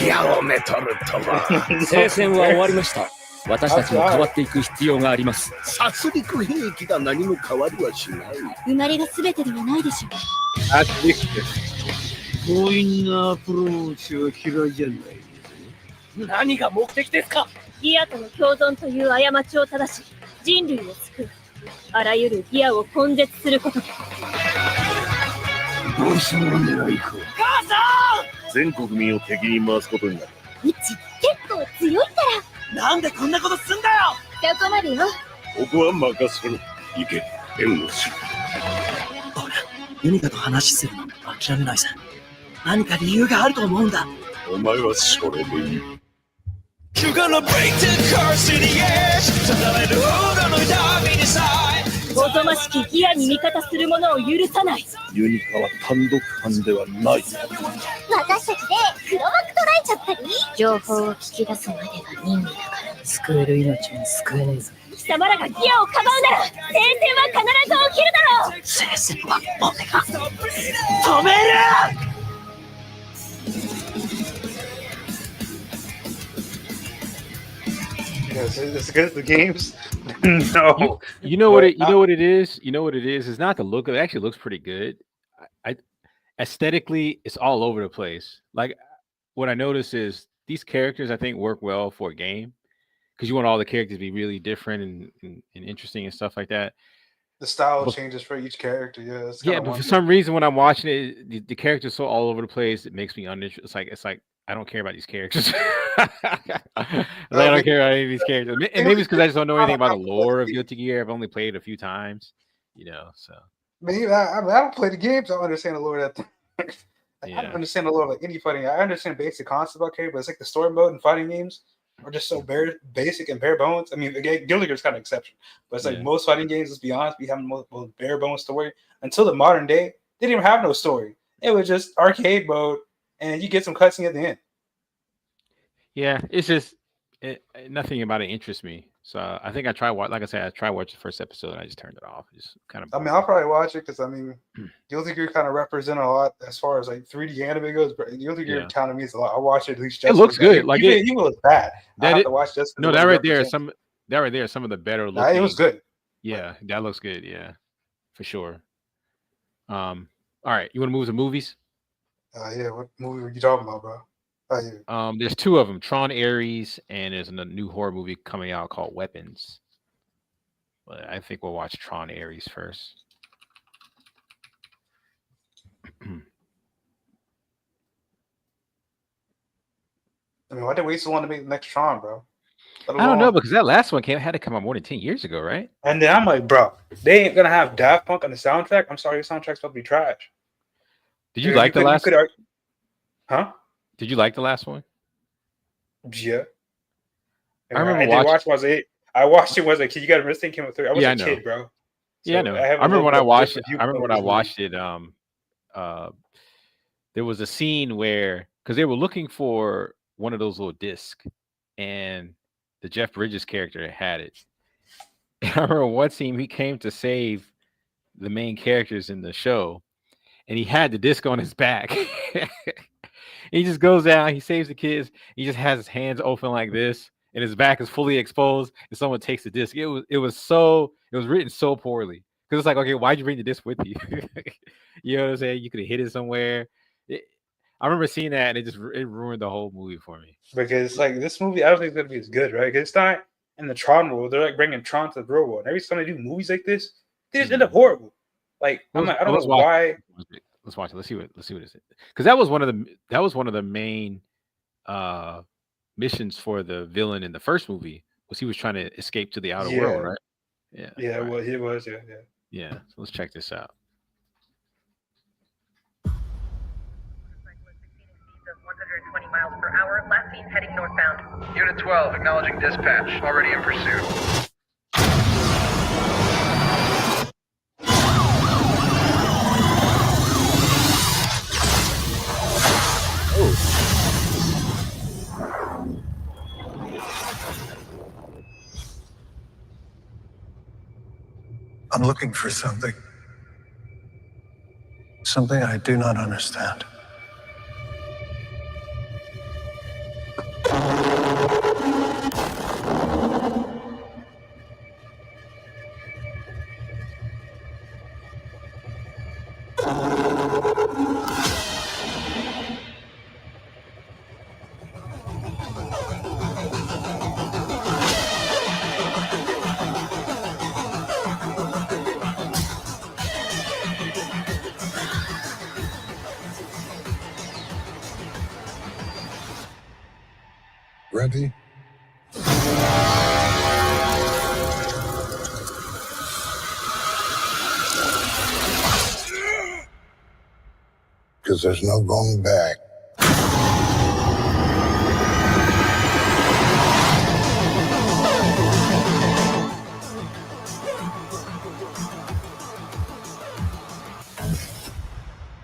ギアをめとるとは。聖戦は終わりました。私たちも変わっていく必要があります。殺戮兵器が何も変わりはしない。生まれが全てではないでしょう。強引なアプローチは嫌いじゃない。何が目的ですか？ギアとの共存という過ちを正し、人類を救う。あらゆるギアを根絶すること。どうしようも狙いか。母さん！全国民を敵に回すことになる。うち結構強いから。なんでこんなことすんだよ。そこまでよ。ここは任せろ。行け、援護しろ。俺、ユニカと話するの諦めないさ。何か理由があると思うんだ。お前はそれでいい。You're gonna break the curse in the edge. 刺されるほどの痛みにさえ。おぞましきギアに味方する者を許さない。ユニカは単独犯ではない。私たちで黒幕捉えちゃったり。情報を聞き出すまでが任務だから。救える命も救えねえぞ。貴様らがギアをかばうなら、聖戦は必ず起きるだろう。聖戦は俺が止める。As good as the games? No. You know what it is? You know what it is? It's not the look of it. Actually looks pretty good. I aesthetically, it's all over the place. Like what I notice is these characters I think work well for a game because you want all the characters to be really different and interesting and stuff like that. The style changes for each character. Yeah. But for some reason when I'm watching it, the characters so all over the place. It makes me uninterested. It's like I don't care about these characters. I don't care about any of these characters. And maybe it's because I just don't know anything about the lore of Guilty Gear. I've only played it a few times, so. Maybe I don't play the games. I don't understand the lore of that thing. I don't understand the lore of like any fighting. I understand basic concepts about characters, but it's like the story mode in fighting games are just so basic and bare bones. I mean, again, Guilty Gear is kind of an exception, but it's like most fighting games, let's be honest, we have most bare bones story. Until the modern day, they didn't even have no story. It was just arcade mode, and you get some cutscene at the end. Yeah, it's just nothing about it interests me. So I think I tried watching the first episode and I just turned it off. Just kind of. I mean, I'll probably watch it because Guilty Gear kind of represent a lot as far as like 3D anime goes. But Guilty Gear kind of means a lot. I watch it at least. It looks good. Like it was bad. I have to watch this. No, that right there. Some of the better looking. It was good. Yeah, that looks good. Yeah, for sure. All right, you want to move to movies? Yeah. What movie were you talking about, bro? There's two of them, Tron Ares, and there's a new horror movie coming out called Weapons. But I think we'll watch Tron Ares first. I mean, why did they wait so long to make the next Tron, bro? I don't know, because that last one had to come out more than 10 years ago, right? And then I'm like, bro, they ain't gonna have Daft Punk on the soundtrack. I'm sorry, your soundtrack's supposed to be trash. Did you like the last? Huh? Did you like the last one? Yeah. I remember I watched it. Was a kid. You got to understand, came with 3. I was Yeah, a kid, bro. Yeah, I know. I remember when I watched it. I remember when I watched it. There was a scene where, because they were looking for one of those little discs, and the Jeff Bridges character had it. And I remember one scene he came to save the main characters in the show, and he had the disc on his back. He just goes down, he saves the kids, he just has his hands open like this, and his back is fully exposed, and someone takes the disc. It was written so poorly. Because it's like, okay, why'd you bring the disc with you? You know what I'm saying? You could have hid it somewhere. I remember seeing that, and it ruined the whole movie for me. Because like this movie, I don't think it's gonna be as good, right? Because it's not in the Tron world. They're like bringing Tron to the real world. And every time they do movies like this, they just end up horrible. Like I don't know why. Let's watch it. Let's see what it is. Because that was one of the main missions for the villain in the first movie, was he was trying to escape to the outer world, right? Yeah. Yeah, right. Well, he was. Yeah. Yeah. So let's check this out. 120 miles per hour. Last seen heading northbound. Unit 12, acknowledging dispatch. Already in pursuit. I'm looking for something. Something I do not understand. Ready? Because there's no going back.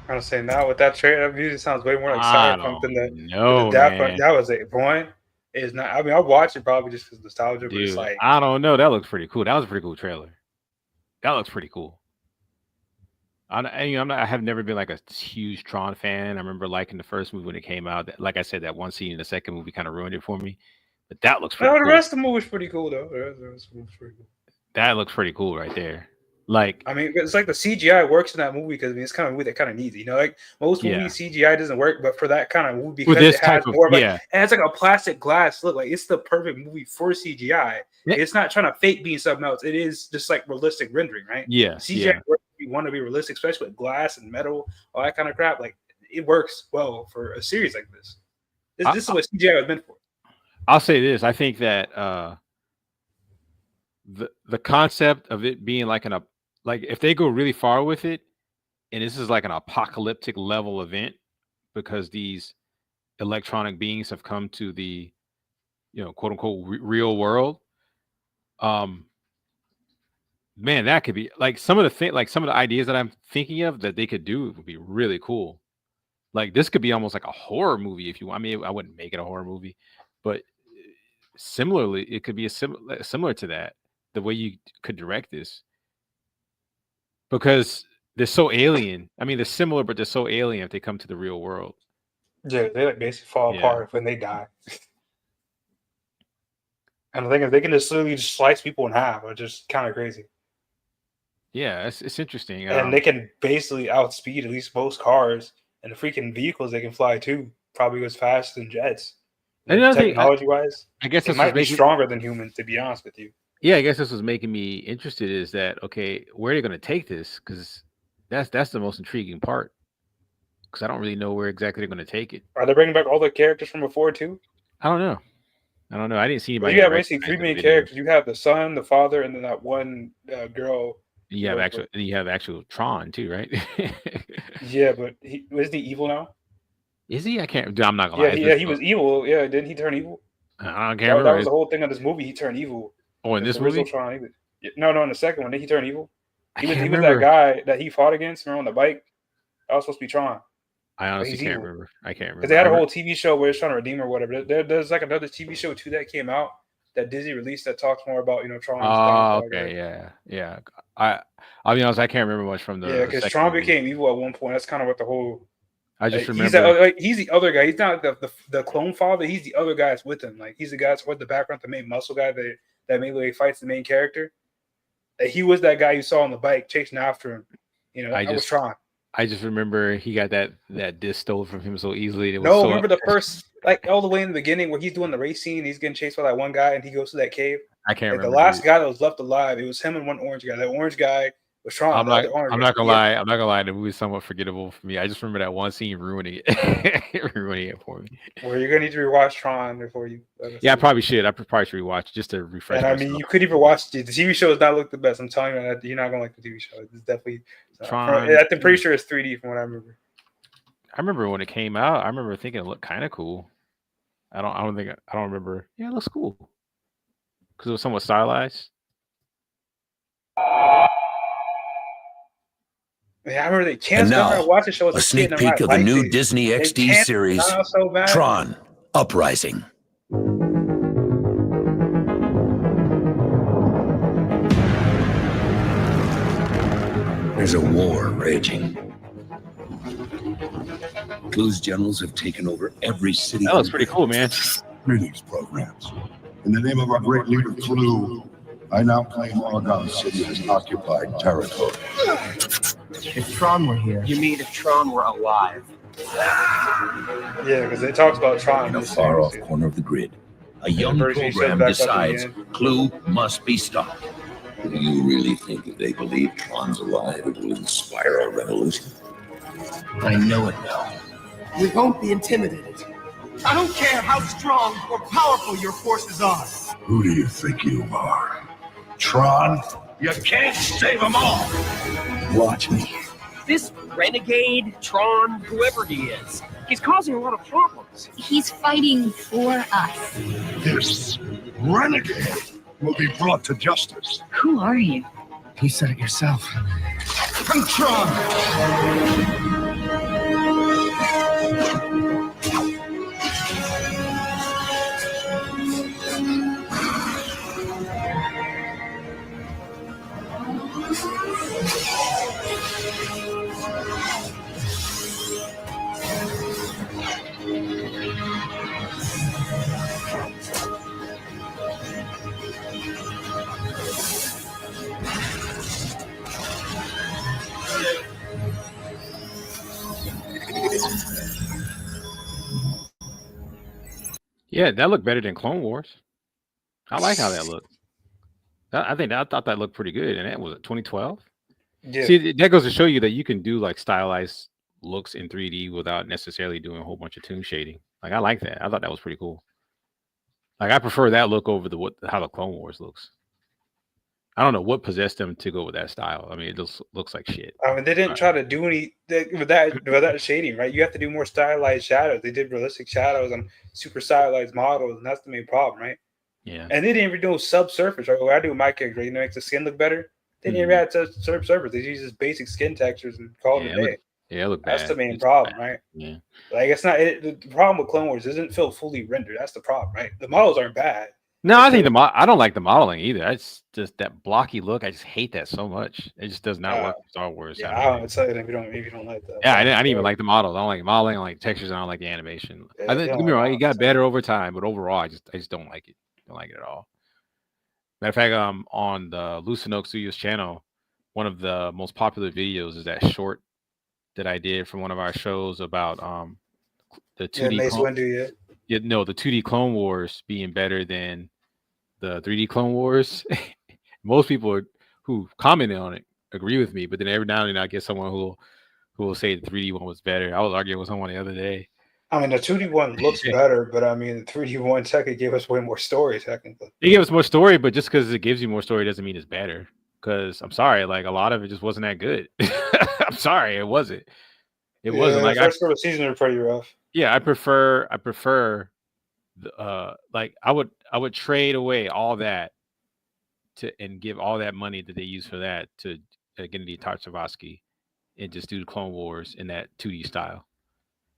I was saying now with that trailer, that music sounds way more like Cyberpunk than the Daft Punk. That was a point. Is not. I mean, I'll watch it probably just because nostalgia. But it's like, I don't know. That looks pretty cool. That was a pretty cool trailer. That looks pretty cool. I have never been like a huge Tron fan. I remember liking the first movie when it came out. Like I said, that one scene in the second movie kind of ruined it for me. But that looks pretty cool. The rest of the movie was pretty cool though. The rest of the movie was pretty cool. That looks pretty cool right there. Like, I mean, it's like the CGI works in that movie because it's kind of a movie that kind of needs it. You know, like most movies, CGI doesn't work, but for that kind of movie, because it has more, it has like a plastic glass look. Like it's the perfect movie for CGI. Yeah. It's not trying to fake being something else. It is just like realistic rendering, right? Yeah, CGI works if you want to be realistic, especially with glass and metal, all that kind of crap. Like it works well for a series like this. This is what CGI was meant for. I'll say this: I think that the concept of it being like like if they go really far with it, and this is like an apocalyptic level event because these electronic beings have come to the, quote unquote real world. Man, that could be like some of the ideas that I'm thinking of that they could do would be really cool. Like this could be almost like a horror movie if you want. I mean, I wouldn't make it a horror movie, but similarly, it could be similar to that. The way you could direct this. Because they're so alien. I mean, they're similar, but they're so alien if they come to the real world. Yeah, they like basically fall apart when they die. And the thing is, they can just literally slice people in half, which is kind of crazy. Yeah, it's interesting. And they can basically outspeed at least most cars, and the freaking vehicles they can fly too probably goes faster than jets. And technology-wise, I guess it might be stronger than humans, to be honest with you. Yeah, I guess this was making me interested. Is that okay? Where are they going to take this? Because that's the most intriguing part. Because I don't really know where exactly they're going to take it. Are they bringing back all the characters from before too? I don't know. I didn't see But anybody. you have that basically three recognized the main video. characters. You have the son, the father, and then that one girl. You have actual Tron too, right? Yeah, but isn't he evil now? Is he? I can't. Dude, I'm not gonna Yeah, lie. he was evil. Yeah, didn't he turn evil? I can't That remember. was the whole thing of this movie. He turned evil. Oh, in The this original movie? Tron, he was, no, in the second one, did he turn evil? He was can't that remember. guy that he fought against. Remember on the bike? That was supposed to be Tron. I honestly he's can't evil. remember. I can't remember. Because they had a whole TV show where it's trying to redeem or whatever. There's like another TV show too that came out that Disney released that talks more about Tron. Oh, okay, yeah. I'll be honest, I can't remember much from the. Yeah, because second Tron movie. became evil at one point. That's kind of what the whole. I just remember he's the other guy. He's not the clone father. He's the other guy that's with him. Like he's the guy that's with the background, the main muscle guy that mainly fights the main character. He was that guy you saw on the bike chasing after him. That was Tron. I just remember he got that disc stolen from him so easily. Remember the first, like all the way in the beginning where he's doing the race scene, he's getting chased by that one guy, and he goes to that cave. I can't remember. The last guy that was left alive, it was him and one orange guy. That orange guy was Tron. I'm not gonna lie. I'm not gonna lie. The movie's somewhat forgettable for me. I just remember that one scene ruining it for me. Well, you're gonna need to rewatch Tron before you. Yeah, I probably should. I probably should rewatch just to refresh. And I mean, you could even watch the TV show. Does not look the best. I'm telling you that you're not gonna like the TV show. It's definitely. Tron. I'm pretty sure it's 3D from what I remember. I remember when it came out. I remember thinking it looked kind of cool. I don't remember. Yeah, it looks cool because it was somewhat stylized. Yeah, I remember they canceled. I watched the show as a sneak peek of the new Disney XD series, Tron Uprising. There's a war raging. Clue's generals have taken over every city. That looks pretty cool, man. Greetings, programs. In the name of our great leader, Clue, I now claim Argon City as occupied territory. If Tron were here. You mean if Tron were alive? Yeah, because it talks about Tron in a far-off corner of the grid. A young program decides Clue must be stopped. Do you really think if they believe Tron's alive, it will inspire a revolution? I know it now. We won't be intimidated. I don't care how strong or powerful your forces are. Who do you think you are? Tron? You can't save them all. Watch me. This renegade, Tron, whoever he is, he's causing a lot of problems. He's fighting for us. This renegade will be brought to justice. Who are you? You said it yourself. I'm Tron! Yeah, that looked better than Clone Wars. I like how that looked. I thought that looked pretty good, and that was 2012. Yeah. See, that goes to show you that you can do like stylized looks in 3D without necessarily doing a whole bunch of toon shading. Like I like that. I thought that was pretty cool. Like I prefer that look over how the Clone Wars looks. I don't know what possessed them to go with that style. I mean, it just looks like shit. I mean, they didn't try to do with that shading, right? You have to do more stylized shadows. They did realistic shadows on super stylized models, and that's the main problem, right? Yeah. And they didn't even do subsurface, right? What I do with my character, makes the skin look better. They didn't even add subsurface. They use just basic skin textures and call it a day. That's the main problem, right? Yeah. Like it's not the problem with Clone Wars isn't feel fully rendered. That's the problem, right? The models aren't bad. No, I think I don't like the modeling either. It's just that blocky look. I just hate that so much. It just does not work for Star Wars. Yeah, I don't tell you if you don't like that. Yeah, I didn't even like the models. I don't like modeling. I don't like textures. I don't like the animation. I think don't me wrong, it got better over time, but overall, I just don't like it. Don't like it at all. Matter of fact, on the Lucent Studios channel, one of the most popular videos is that short that I did from one of our shows about the 2D. The 2D Clone Wars being better than the 3D Clone Wars. Most people who commented on it agree with me, but then every now and then I get someone who will say the 3D one was better. I was arguing with someone the other day. I mean, the 2D one looks better, but I mean, the 3D one technically gave us way more story. Technically, it gave us more story, but just because it gives you more story doesn't mean it's better. Because I'm sorry, like a lot of it just wasn't that good. I'm sorry, it wasn't. It wasn't like the first couple of seasons are pretty rough. Yeah, I prefer like I would trade away all that and give all that money that they use for that to Gennady Tartakovsky and just do the Clone Wars in that 2D style,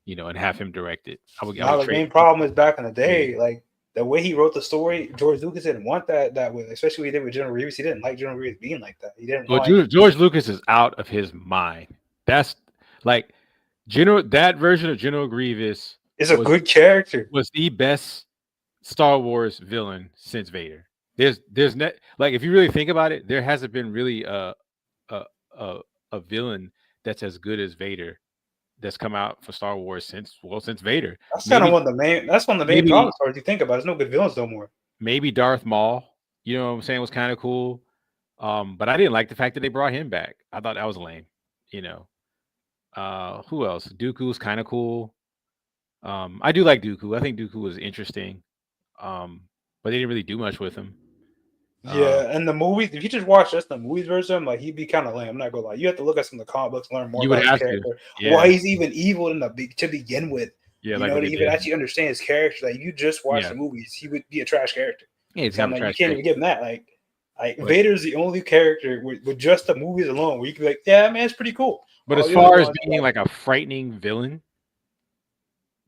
and have him direct it. I would The main problem is back in the day, like the way he wrote the story, George Lucas didn't want that way, especially what he did with General Grievous. He didn't like General Grievous being like that. He didn't. Well, George Lucas is out of his mind. That's like that version of General Grievous is a good character. Was the best Star Wars villain since Vader. There's like if you really think about it, there hasn't been really a villain that's as good as Vader that's come out for Star Wars since Vader. That's kind of one of the main. That's one of the main problems. As you think about it, there's no good villains no more. Maybe Darth Maul, you know what I'm saying, was kind of cool. But I didn't like the fact that they brought him back. I thought that was lame. Who else? Dooku's kind of cool. I do like Dooku. I think Dooku was interesting. But they didn't really do much with him. Yeah, and the movies, if you just watch just the movies version, like he'd be kind of lame. I'm not gonna lie. You have to look at some of the comic books and learn more about his character. Yeah. Why he's even evil to begin with. Yeah, to even actually understand his character. Like you just watch the movies, he would be a trash character. Yeah, he's kind of you can't even give him that. Like Vader's the only character with just the movies alone where you can be like, yeah, man, it's pretty cool. But as far as being like a frightening villain,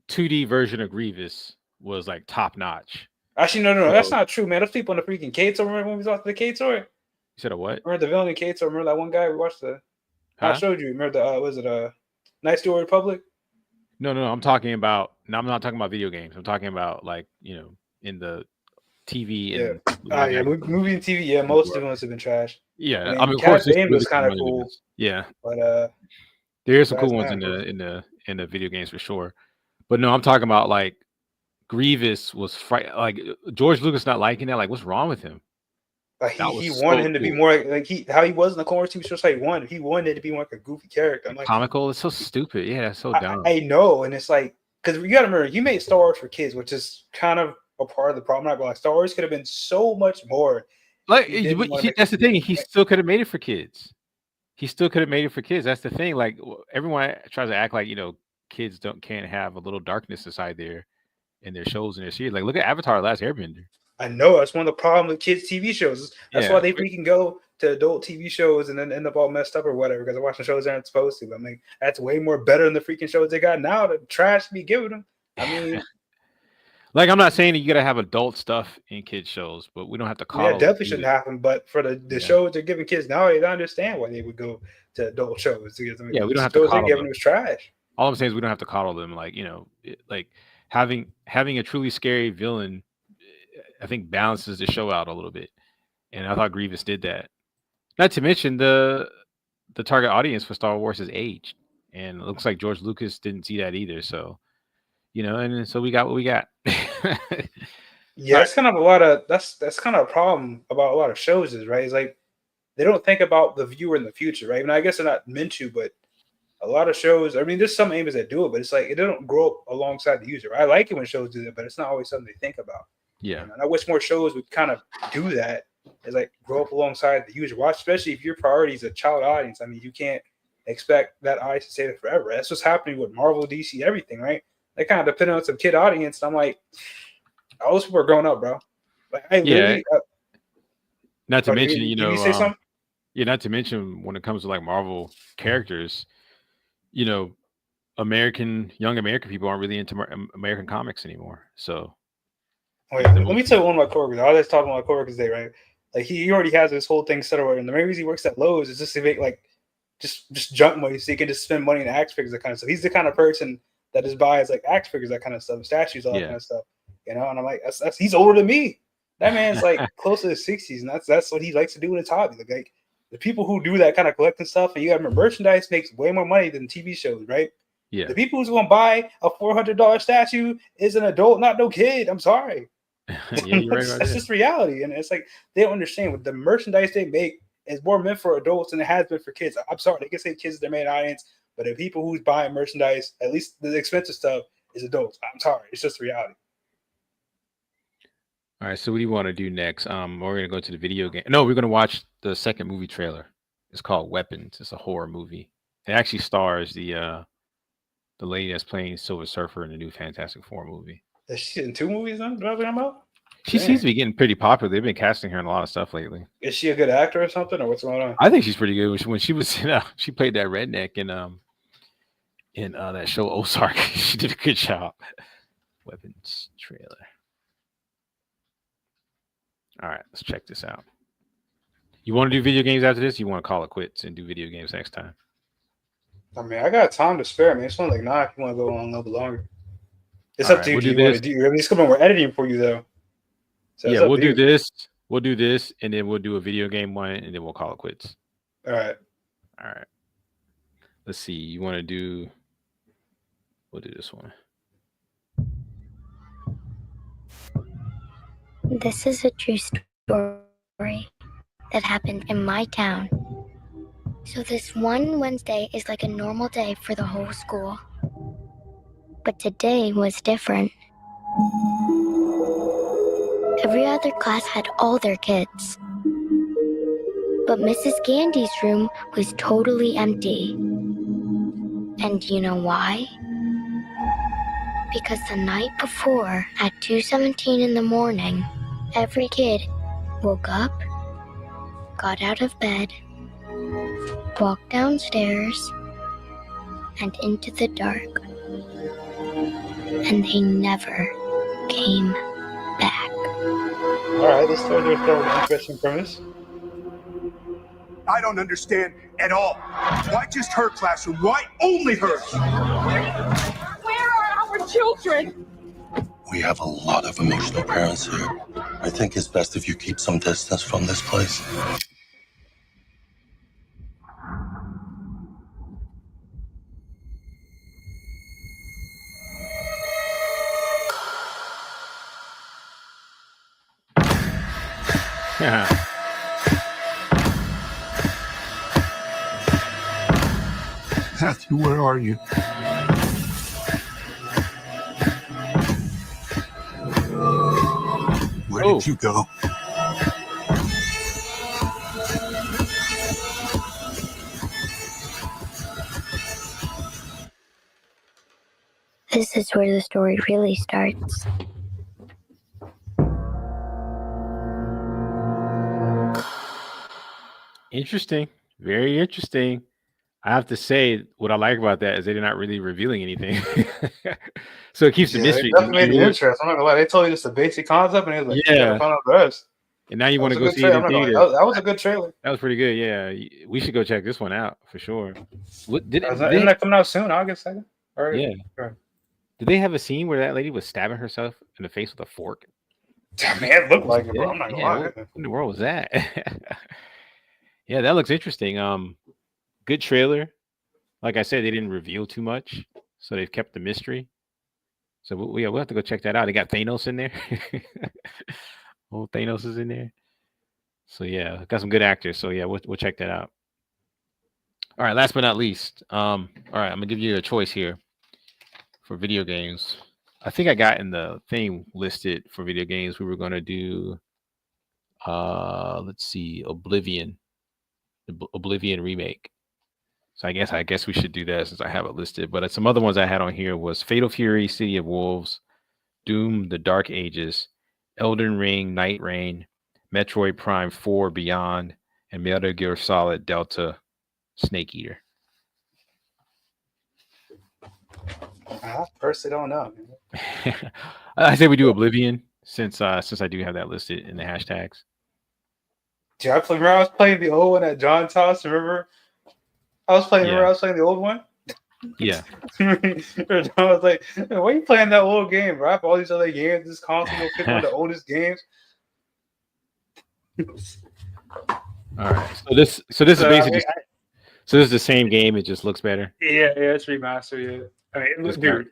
2D version of Grievous was like top notch. Actually, no, that's not true, man. Those people in the freaking Cates. Remember when we watched the Cates story? You said a what? Remember the villain in Cates? Remember that one guy we watched I showed you. Remember Night Story Republic? No. I'm talking about. No, I'm not talking about video games. I'm talking about like in the TV and movie and TV. Yeah, most villains have been trash. Yeah, I mean of course, game was kind of cool. Yeah, but there are some cool ones in the video games for sure. But no, I'm talking about like Grievous was like George Lucas not liking that. Like, what's wrong with him? Like he wanted him to be more like how he was in the Clone Wars TV show. Like he wanted it to be more like a goofy character. I'm like, comical. It's so stupid. Yeah, that's so dumb. I know, and it's like because you got to remember, he made Star Wars for kids, which is kind of a part of the problem. I'm not going like Star Wars could have been so much more. Like that's the thing. He still could have made it for kids. That's the thing. Like everyone tries to act like kids can't have a little darkness inside there in their shows and their series. Like look at Avatar: Last Airbender. I know that's one of the problems with kids' TV shows. That's why we can go to adult TV shows and then end up all messed up or whatever because they're watching shows they aren't supposed to. But I mean, that's way more better than the freaking shows they got now. The trash be giving them. I mean, like I'm not saying that you got to have adult stuff in kids shows, but we don't have to call. Yeah, definitely shouldn't happen. But for the shows they're giving kids now, I understand why they would go to adult shows. We don't have to coddle them. Was trash. All I'm saying is we don't have to coddle them. Like like having a truly scary villain, I think balances the show out a little bit, and I thought Grievous did that. Not to mention the target audience for Star Wars has aged, and it looks like George Lucas didn't see that either. So, and so we got what we got. Yeah, that's kind of that's kind of a problem about a lot of shows, is right? It's like they don't think about the viewer in the future, right? And I guess they're not meant to, but a lot of shows, I mean, there's some aimers that do it, but it's like it doesn't grow up alongside the user. I like it when shows do that, but it's not always something they think about. Yeah, and I wish more shows would kind of do that. Is like grow up alongside the user. Watch, especially if your priority is a child audience. I mean, you can't expect that audience to stay there forever. That's what's happening with Marvel, DC, everything, right? They kind of depend on some kid audience. And I'm like, all those people are growing up, bro. Like, not to mention, not to mention when it comes to like Marvel characters, young American people aren't really into American comics anymore. So. Wait, let me tell you one of my coworkers. I always talk to my coworkers today, right? Like he already has this whole thing set up, and the main reason he works at Lowe's is just to make like just junk money, so he can just spend money in action figures, that kind of stuff. He's the kind of person that just buys like action figures, that kind of stuff, statues, all that kind of stuff. And I'm like, that's he's older than me. That man's like close to his 60s, and that's what he likes to do in his hobby. Like the people who do that kind of collecting stuff, and you got merchandise makes way more money than TV shows, right? Yeah. The people who's gonna buy a $400 statue is an adult, not no kid. I'm sorry. Yeah, you're right. That's just reality, and it's like they don't understand what the merchandise they make is more meant for adults than it has been for kids. I'm sorry, they can say kids is their main audience, but the people who's buying merchandise, at least the expensive stuff, It's adults. I'm sorry. It's just reality. All right. So what do you want to do next? We're gonna go to the video game. No, we're gonna watch the second movie trailer. It's called Weapons. It's a horror movie. It actually stars the lady that's playing Silver Surfer in the new Fantastic Four movie. Is she in 2 movies now? What I'm about? She seems to be getting pretty popular. They've been casting her in a lot of stuff lately. Is she a good actor or something, or what's going on? I think she's pretty good. When she was she played that redneck in that show Ozark. She did a good job. Weapons trailer. All right, let's check this out. You want to do video games after this? You want to call it quits and do video games next time? I mean, I got time to spare, man. It's only like 9 if you want to go on a little bit longer. It's All up right, to you. we'll Do you do want this. to do? I mean, it's coming. We're editing for you though. So it's Yeah, up we'll to do you. this. We'll do this, and then we'll do a video game one, and then we'll call it quits. All right. All right. Let's see. You want to do? We'll do this one. This is a true story that happened in my town. So this one Wednesday is like a normal day for the whole school. But today was different. Every other class had all their kids. But Mrs. Gandy's room was totally empty. And do you know why? Because the night before, at 2:17 in the morning, every kid woke up, got out of bed, walked downstairs, and into the dark. And they never came back. All right. Let's start with an interesting premise. I don't understand at all. Why just her classroom? Why only hers? Where are our children? We have a lot of emotional parents here. I think it's best if you keep some distance from this place. Matthew, where are you? Where did you go? This is where the story really starts. Interesting. Very interesting. I have to say, what I like about that is they're not really revealing anything. So it keeps the mystery. They definitely made it interesting. I'm not gonna lie. They told you just a basic concept, and they was like, Yeah. "You gotta find out the rest." And now you want to go That was a see it good in trailer. I'm not gonna theater. lie. That was a good trailer. That was pretty good. Yeah, we should go check this one out for sure. What did Isn't that coming out soon? August 2nd? All right. Yeah. All right. Did they have a scene where that lady was stabbing herself in the face with a fork? Man, it looked like it, bro. I'm not gonna lie. What in the world was that? Yeah, that looks interesting. Good trailer. Like I said, they didn't reveal too much, so they've kept the mystery. So we'll have to go check that out. They got Thanos in there. Old Thanos is in there. So yeah, got some good actors. So yeah, we'll check that out. All right, last but not least. All right, I'm gonna give you a choice here for video games. I think I got in the thing listed for video games. We were gonna do let's see, Oblivion, the Oblivion remake. So I guess we should do that since I have it listed. But some other ones I had on here was Fatal Fury, City of Wolves, Doom, The Dark Ages, Elden Ring, Night Rain, Metroid Prime 4 Beyond, and Metal Gear Solid Delta Snake Eater. I personally don't know. Man. I say we do Oblivion since I do have that listed in the hashtags. Dude, remember I was playing the old one at John's house. Remember? I was playing the old one. Yeah. John was like, "Why are you playing that old game, bro? I have all these other games. This console will pick one of the oldest games." All right. So this is basically so this is the same game. It just looks better. Yeah, it's remastered. Yeah, I mean, it looks dude.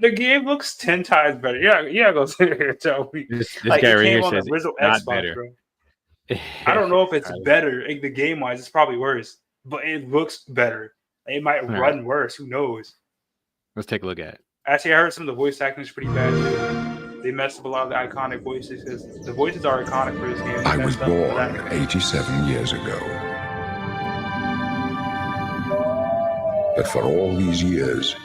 The game looks 10 times better. Yeah, go sit here and tell me. This guy right here says it's not Xbox, better. Bro. I don't know if it's better. Like, the game wise, it's probably worse, but it looks better. It might run worse. Who knows? Let's take a look at it. Actually, I heard some of the voice acting is pretty bad too. They messed up a lot of the iconic voices because the voices are iconic for this game. I was born 87 years ago. But for all these years,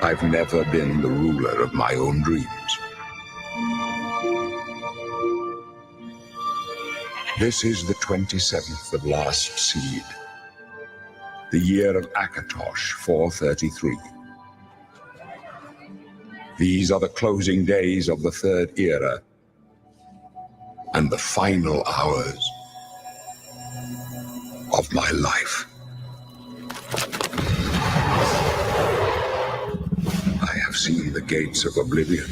I've never been the ruler of my own dreams. This is the 27th of last seed, the year of Akatosh 433. These are the closing days of the third era and the final hours of my life. I have seen the gates of oblivion,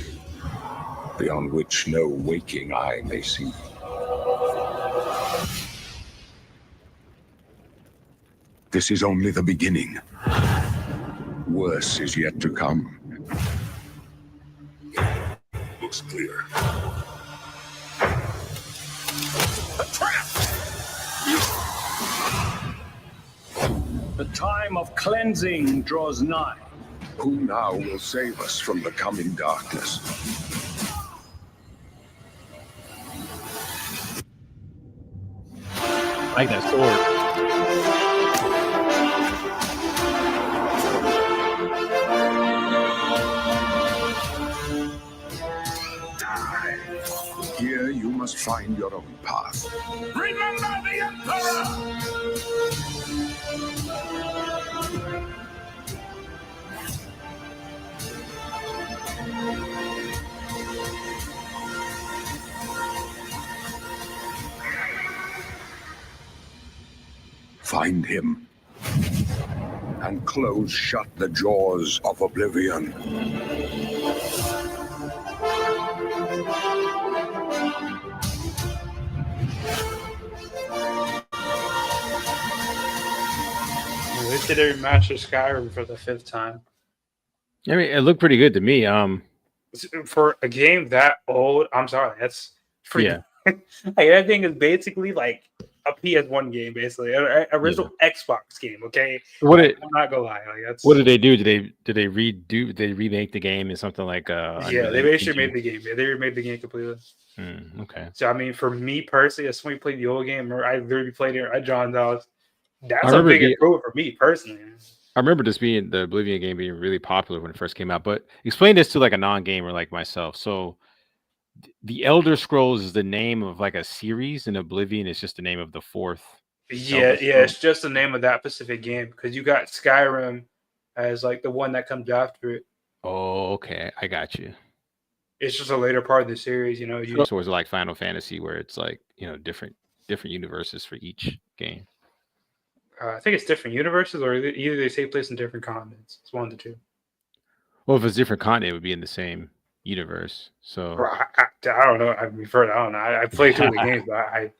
beyond which no waking eye may see. This is only the beginning. Worse is yet to come. Looks clear. A trap! The time of cleansing draws nigh. Who now will save us from the coming darkness? I like that sword. Here you must find your own path. Remember the Emperor! Find him and close shut the jaws of oblivion. They did remaster Skyrim for the 5th time. I mean, it looked pretty good to me. For a game that old, I'm sorry, that's pretty. Yeah. Like, that thing is basically like a PS1 game, basically, an original Xbox game. Okay, I'm not gonna lie. Like, that's what did they do? Did they remake the game in something like yeah, they basically made the game. Yeah, they remade the game completely. Okay. So I mean, for me personally, as somebody played the old game, or I literally played it at John's house. That's a big improvement for me personally. I remember this being the Oblivion game being really popular when it first came out. But explain this to like a non-gamer like myself. So the Elder Scrolls is the name of like a series, and Oblivion is just the name of the 4th. Yeah, it's just the name of that specific game because you got Skyrim as like the one that comes after it. Oh, okay, I got you. It's just a later part of the series, you know. So it's like Final Fantasy, where it's like, you know, different universes for each game. I think it's different universes, or either they take place in different continents. It's one of the two. Well, if it's different continent, it would be in the same universe. So I don't know. I refer. I don't know. I played through the games, but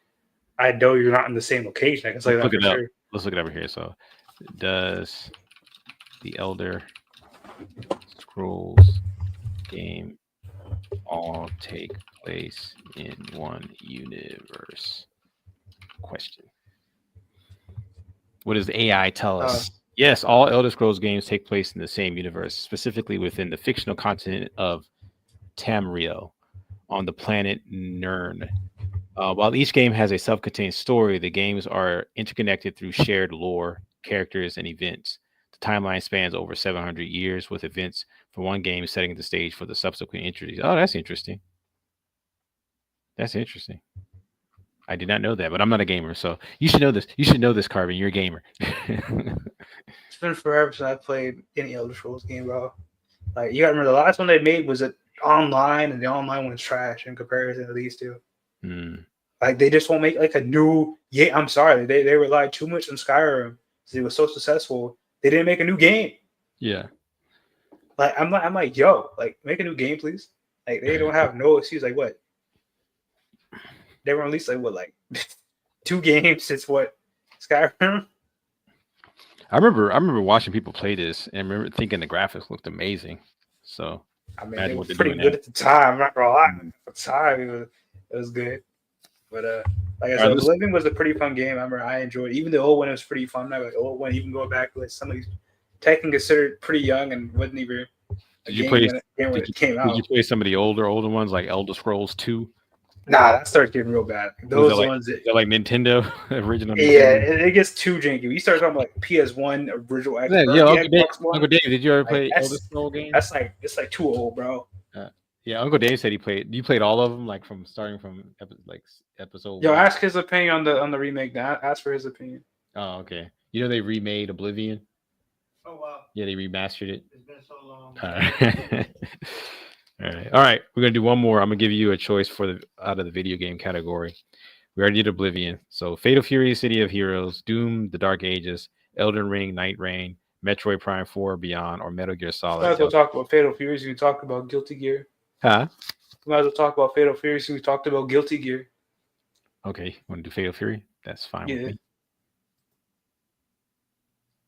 I know you're not in the same location. I can say that for sure. Let's look it over here. So, does the Elder Scrolls game all take place in one universe? Question. What does the AI tell us? Yes, all Elder Scrolls games take place in the same universe, specifically within the fictional continent of Tamriel on the planet Nirn. While each game has a self-contained story, the games are interconnected through shared lore, characters, and events. The timeline spans over 700 years, with events for one game setting the stage for the subsequent entries. Oh, that's interesting. That's interesting. I did not know that, but I'm not a gamer, so you should know this. You should know this, Carbon. You're a gamer. It's been forever since I played any Elder Scrolls game, bro. Like, you gotta remember, the last one they made was online, and the online one's trash in comparison to these two. Like, they just won't make like a new. Yeah, I'm sorry, they relied too much on Skyrim because it was so successful. They didn't make a new game. Yeah. Like, I'm like, yo, like, make a new game, please. Like, they don't have no excuse. Like, what? They were released like 2 games since what? Skyrim? I remember watching people play this and remember thinking the graphics looked amazing. So I mean, it was pretty good at the time. I'm not gonna lie. At the time, it was good. But like I said, Oblivion was a pretty fun game. I remember I enjoyed it. Even the old one was pretty fun. Like old one, even going back with some of these Tekken considered pretty young and wasn't even Did you play? When it came out. Did you play some of the older ones like Elder Scrolls 2? Nah, that started getting real bad. Those ones that like Nintendo original. Yeah, Nintendo? it gets too janky. You start talking about like PS1 original Xbox. Uncle Dave, did you ever play Elder Scrolls games? That's like it's like too old, bro. Yeah, Uncle Dave said he played. You played all of them, like starting from episode. Yo, 1. ask his opinion on the remake. Ask for his opinion. Oh, okay. You know they remade Oblivion. Oh wow. Yeah, they remastered it. It's been so long. All right. We're gonna do one more. I'm gonna give you a choice out of the video game category. We already did Oblivion. So Fatal Fury, City of Heroes, Doom, The Dark Ages, Elden Ring, Night Rain, Metroid Prime 4 Beyond, or Metal Gear Solid. We might as well talk about Fatal Fury. We talked about Guilty Gear. Huh? We might as well talk about Fatal Fury. We talked about Guilty Gear. Okay, want to do Fatal Fury? That's fine with me.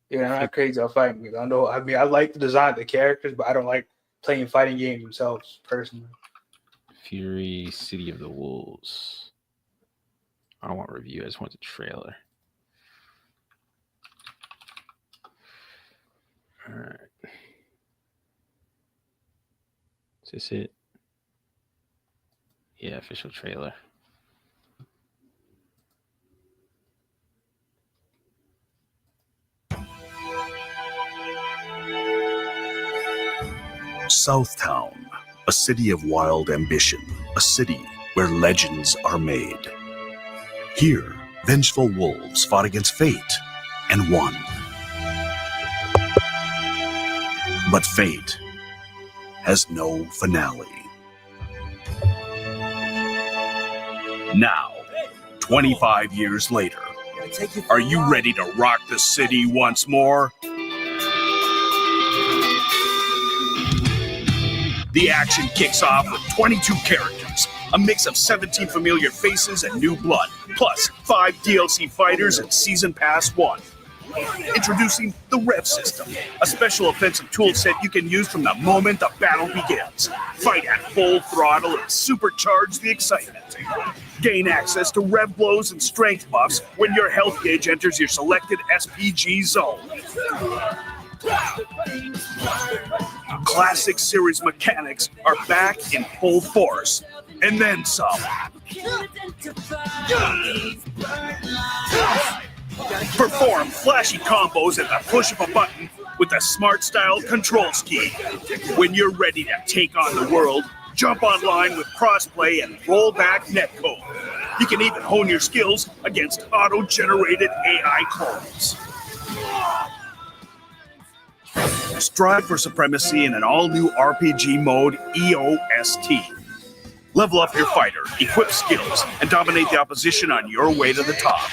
Yeah, I'm not crazy about fighting games. I like the design of the characters, but I don't like playing fighting games themselves personally. Fury, City of the Wolves. I don't want a review. I just want the trailer. All right. Is this it? Yeah, official trailer. Southtown, a city of wild ambition, a city where legends are made. Here, vengeful wolves fought against fate and won. But fate has no finale. Now, 25 years later, are you ready to rock the city once more? The action kicks off with 22 characters, a mix of 17 familiar faces and new blood, plus 5 DLC fighters and Season Pass 1. Introducing the Rev System, a special offensive toolset you can use from the moment the battle begins. Fight at full throttle and supercharge the excitement. Gain access to Rev blows and strength buffs when your health gauge enters your selected SPG zone. Classic series mechanics are back in full force, and then some. Perform flashy combos at the push of a button with the Smart Style control scheme. When you're ready to take on the world, jump online with crossplay and rollback netcode. You can even hone your skills against auto-generated AI clones. Strive for supremacy in an all-new RPG mode, EOST. Level up your fighter, equip skills, and dominate the opposition on your way to the top.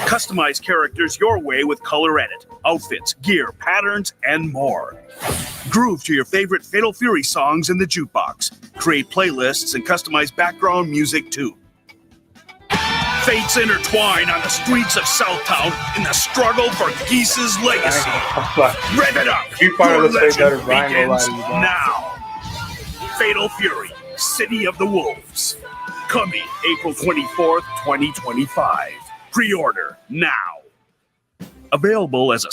Customize characters your way with color edit, outfits, gear, patterns, and more. Groove to your favorite Fatal Fury songs in the jukebox. Create playlists and customize background music too. Fates intertwine on the streets of Southtown in the struggle for Geese's legacy. Rev it up! Your legend begins now. Fatal Fury, City of the Wolves. Coming April 24th, 2025. Pre-order now. Available as a...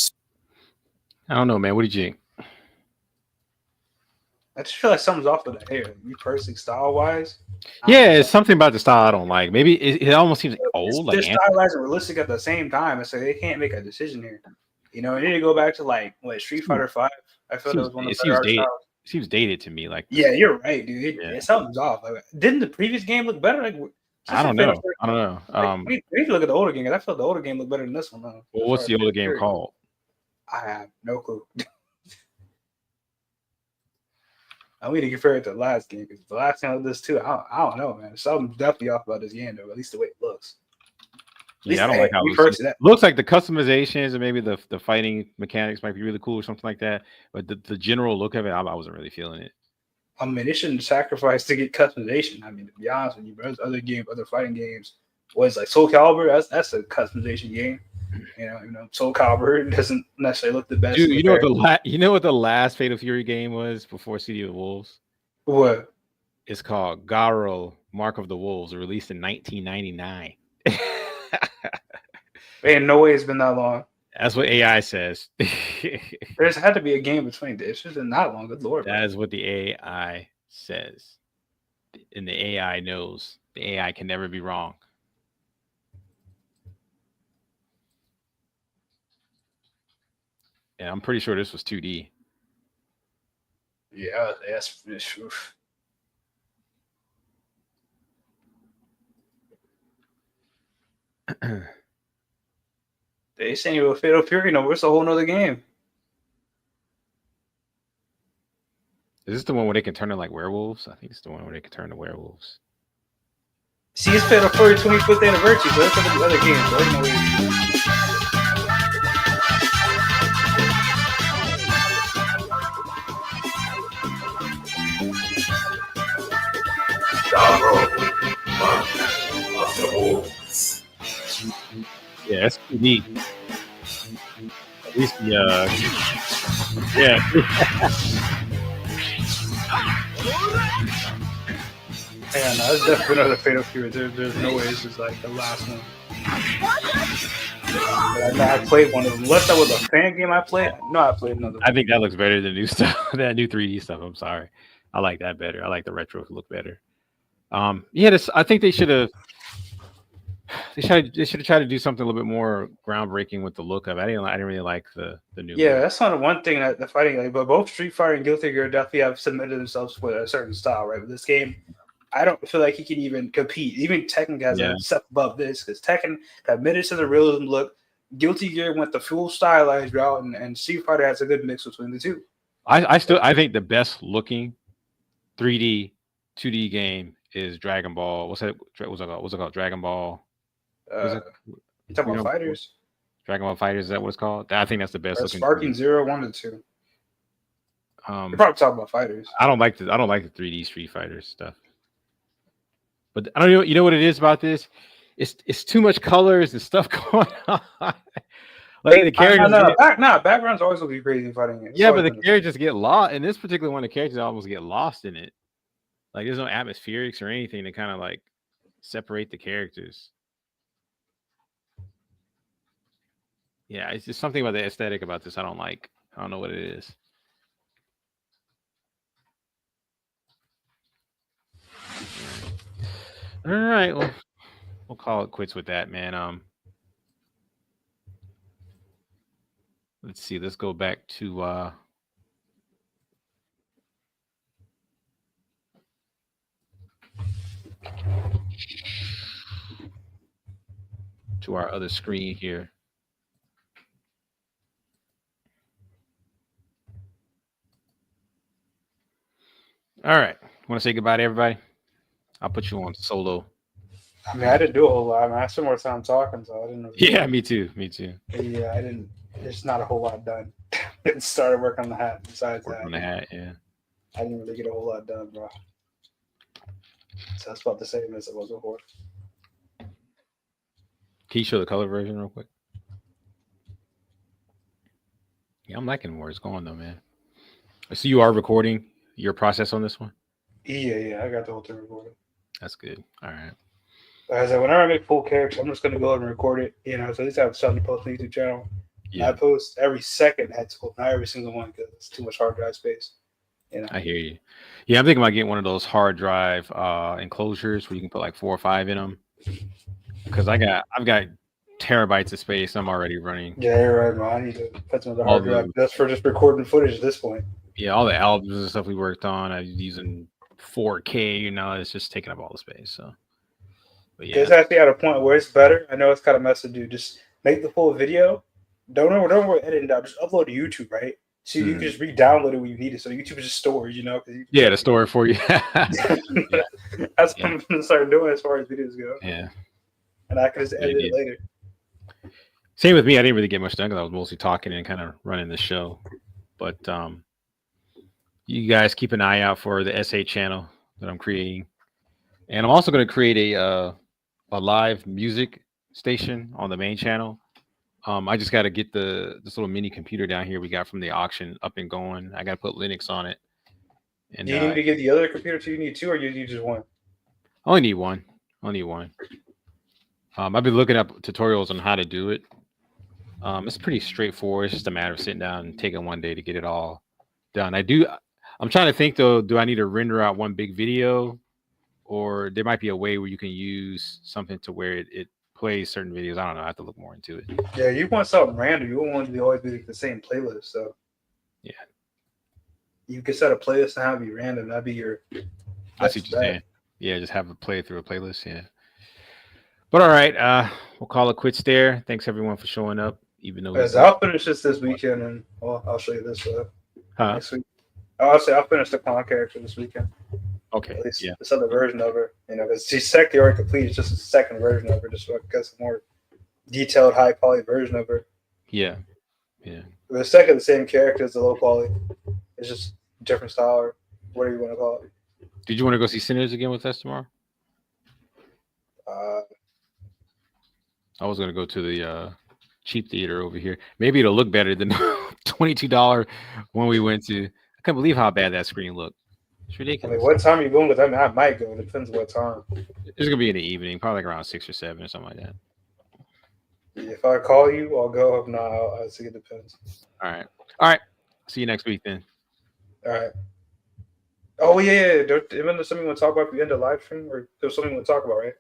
I don't know, man. What did you think? I just feel like something's off with the hair. Me personally, style-wise. Yeah, it's something about the style I don't like. Maybe it almost seems old. They're Like stylized and realistic at the same time, and so they can't make a decision here. You know, they need to go back to like Street Fighter 5. I feel that was one of the better art dated. styles. It seems dated to me. Like, Yeah, you're right, dude. Something's off. Like, didn't the previous game look better? Like, I don't know. I don't know. we need to look at the older game. 'Cause I feel the older game looked better than this one. Well, what's the older game called? I have no clue. I need to compare it to the last game because the last time I did this too. I don't know, man. Something's definitely off about this game, though. At least the way it looks. Yeah, I don't like how it looks like the customizations and maybe the fighting mechanics might be really cool or something like that. But the general look of it, I wasn't really feeling it. I mean, they shouldn't sacrifice to get customization. I mean, to be honest with you, bro, other games, other fighting games, was like Soul Calibur. That's a customization game. You know, Soul Calibur doesn't necessarily look the best. Dude, you know what the last Fatal Fury game was before City of the Wolves? What? It's called Garo, Mark of the Wolves, released in 1999. Ain't no way it's been that long. That's what AI says. There's had to be a game between this. It's been not long. Good lord. That is what the AI says. And the AI knows. The AI can never be wrong. Yeah, I'm pretty sure this was 2D. Yeah, that's oof. They saying you a Fatal Fury no, it's a whole nother game. Is this the one where they can turn into like werewolves? I think it's the one where they can turn to werewolves. See, it's Fatal Fury 25th anniversary, so that's like the other games. So yeah, that's 2D. At least the yeah. Yeah, no, that's definitely another Fatal Fury. There's no way this is like the last one. But I played one of them. Unless that was a fan game I played. No, I played another one. I think that looks better than new stuff. That new 3D stuff. I'm sorry. I like that better. I like the retro look better. Yeah, this, I think they should have tried to do something a little bit more groundbreaking with the look of it. I didn't really like the new. Yeah, look. that's not the one thing that the fighting like, but both Street Fighter and Guilty Gear definitely have submitted themselves for a certain style, right? But this game, I don't feel like he can even compete. Even Tekken has a step above this because Tekken committed to the realism look. Guilty Gear went the full stylized route, and Street Fighter has a good mix between the two. I think the best looking 3D 2D game is Dragon Ball. What's it called? Dragon Ball. You talking about Fighters? Dragon Ball Fighters, is that what it's called? I think that's the best looking. Sparking 0, 1 and 2. You're probably talking about Fighters. I don't like the 3D Street Fighter stuff. But I don't know. You know what it is about this? It's too much colors and stuff going on. Like the characters. Backgrounds always will be crazy in fighting games. Yeah, but the characters get lost. In this particular one, the characters almost get lost in it. Like there's no atmospherics or anything to kind of like separate the characters. Yeah, it's just something about the aesthetic about this I don't like. I don't know what it is. All right, well, we'll call it quits with that, man. Let's see. Let's go back to our other screen here. All right. Want to say goodbye to everybody? I'll put you on solo. I mean, I didn't do a whole lot. I mean, I spent more time talking, so I didn't know. Yeah, me too. Yeah, I didn't. There's not a whole lot done. Didn't started working on the hat. Besides that, on the hat, yeah. I didn't really get a whole lot done, bro. So that's about the same as it was before. Can you show the color version real quick? Yeah, I'm liking where it's going though, man. So you are recording your process on this one? Yeah, I got the whole thing recorded. That's good. All right. As I whenever I make full characters, I'm just gonna go ahead and record it. So at least I have something to post on the YouTube channel. Yeah. I post every second at school, not every single one because it's too much hard drive space. I hear you. Yeah, I'm thinking about getting one of those hard drive enclosures where you can put like 4 or 5 in them. Because I've got terabytes of space I'm already running. Yeah, you're right, man. I need to put some of the hard drive just for just recording footage at this point. Yeah, all the albums and stuff we worked on, I was using 4K. It's just taking up all the space. So, but yeah, it's actually at a point where it's better. I know it's kind of mess to do. Just make the full video. Don't worry editing out. Just upload to YouTube, right? So you can just re-download it when you need it. So YouTube is just storage, Yeah, the store for you. That's what I'm gonna start doing as far as videos go. Yeah. And I can just edit it later. Same with me. I didn't really get much done because I was mostly talking and kind of running the show. But you guys keep an eye out for the SA channel that I'm creating, and I'm also going to create a live music station on the main channel. I just got to get this little mini computer down here we got from the auction up and going. I got to put Linux on it. And do you need to get the other computer too? You need 2, or you need just 1? I only need one. I've been looking up tutorials on how to do it. It's pretty straightforward. It's just a matter of sitting down and taking one day to get it all done. I'm trying to think though, do I need to render out one big video, or there might be a way where you can use something to where it plays certain videos. I don't know. I have to look more into it. Yeah, you want something random. You don't want it to always be the same playlist. So yeah, you can set a playlist and have it be random. That'd be your. I see what you're saying. Yeah, just have it play through a playlist. Yeah. But all right, we'll call it quits there. Thanks everyone for showing up. Even though I'll finish this weekend, and I'll show you this next week. I'll finish the clown character this weekend. Okay. At least this other version of her, because she's technically already complete. It's just a second version of her, just so I guess a more detailed, high quality version of her. Yeah. The second, the same character as the low quality. It's just different style, or whatever you want to call it. Did you want to go see Sinners again with us tomorrow? I was gonna go to the cheap theater over here. Maybe it'll look better than $22 when we went to. I can't believe how bad that screen looked. It's ridiculous. I mean, what time are you going with? I mean, I might go. It depends what time. It's gonna be in the evening, probably like around 6 or 7 or something like that. If I call you, I'll go. If not, I'll see. It depends. All right. See you next week then. All right. Oh yeah. Isn't there something you want to talk about at the end of the live stream, or there's something you want to talk about, right?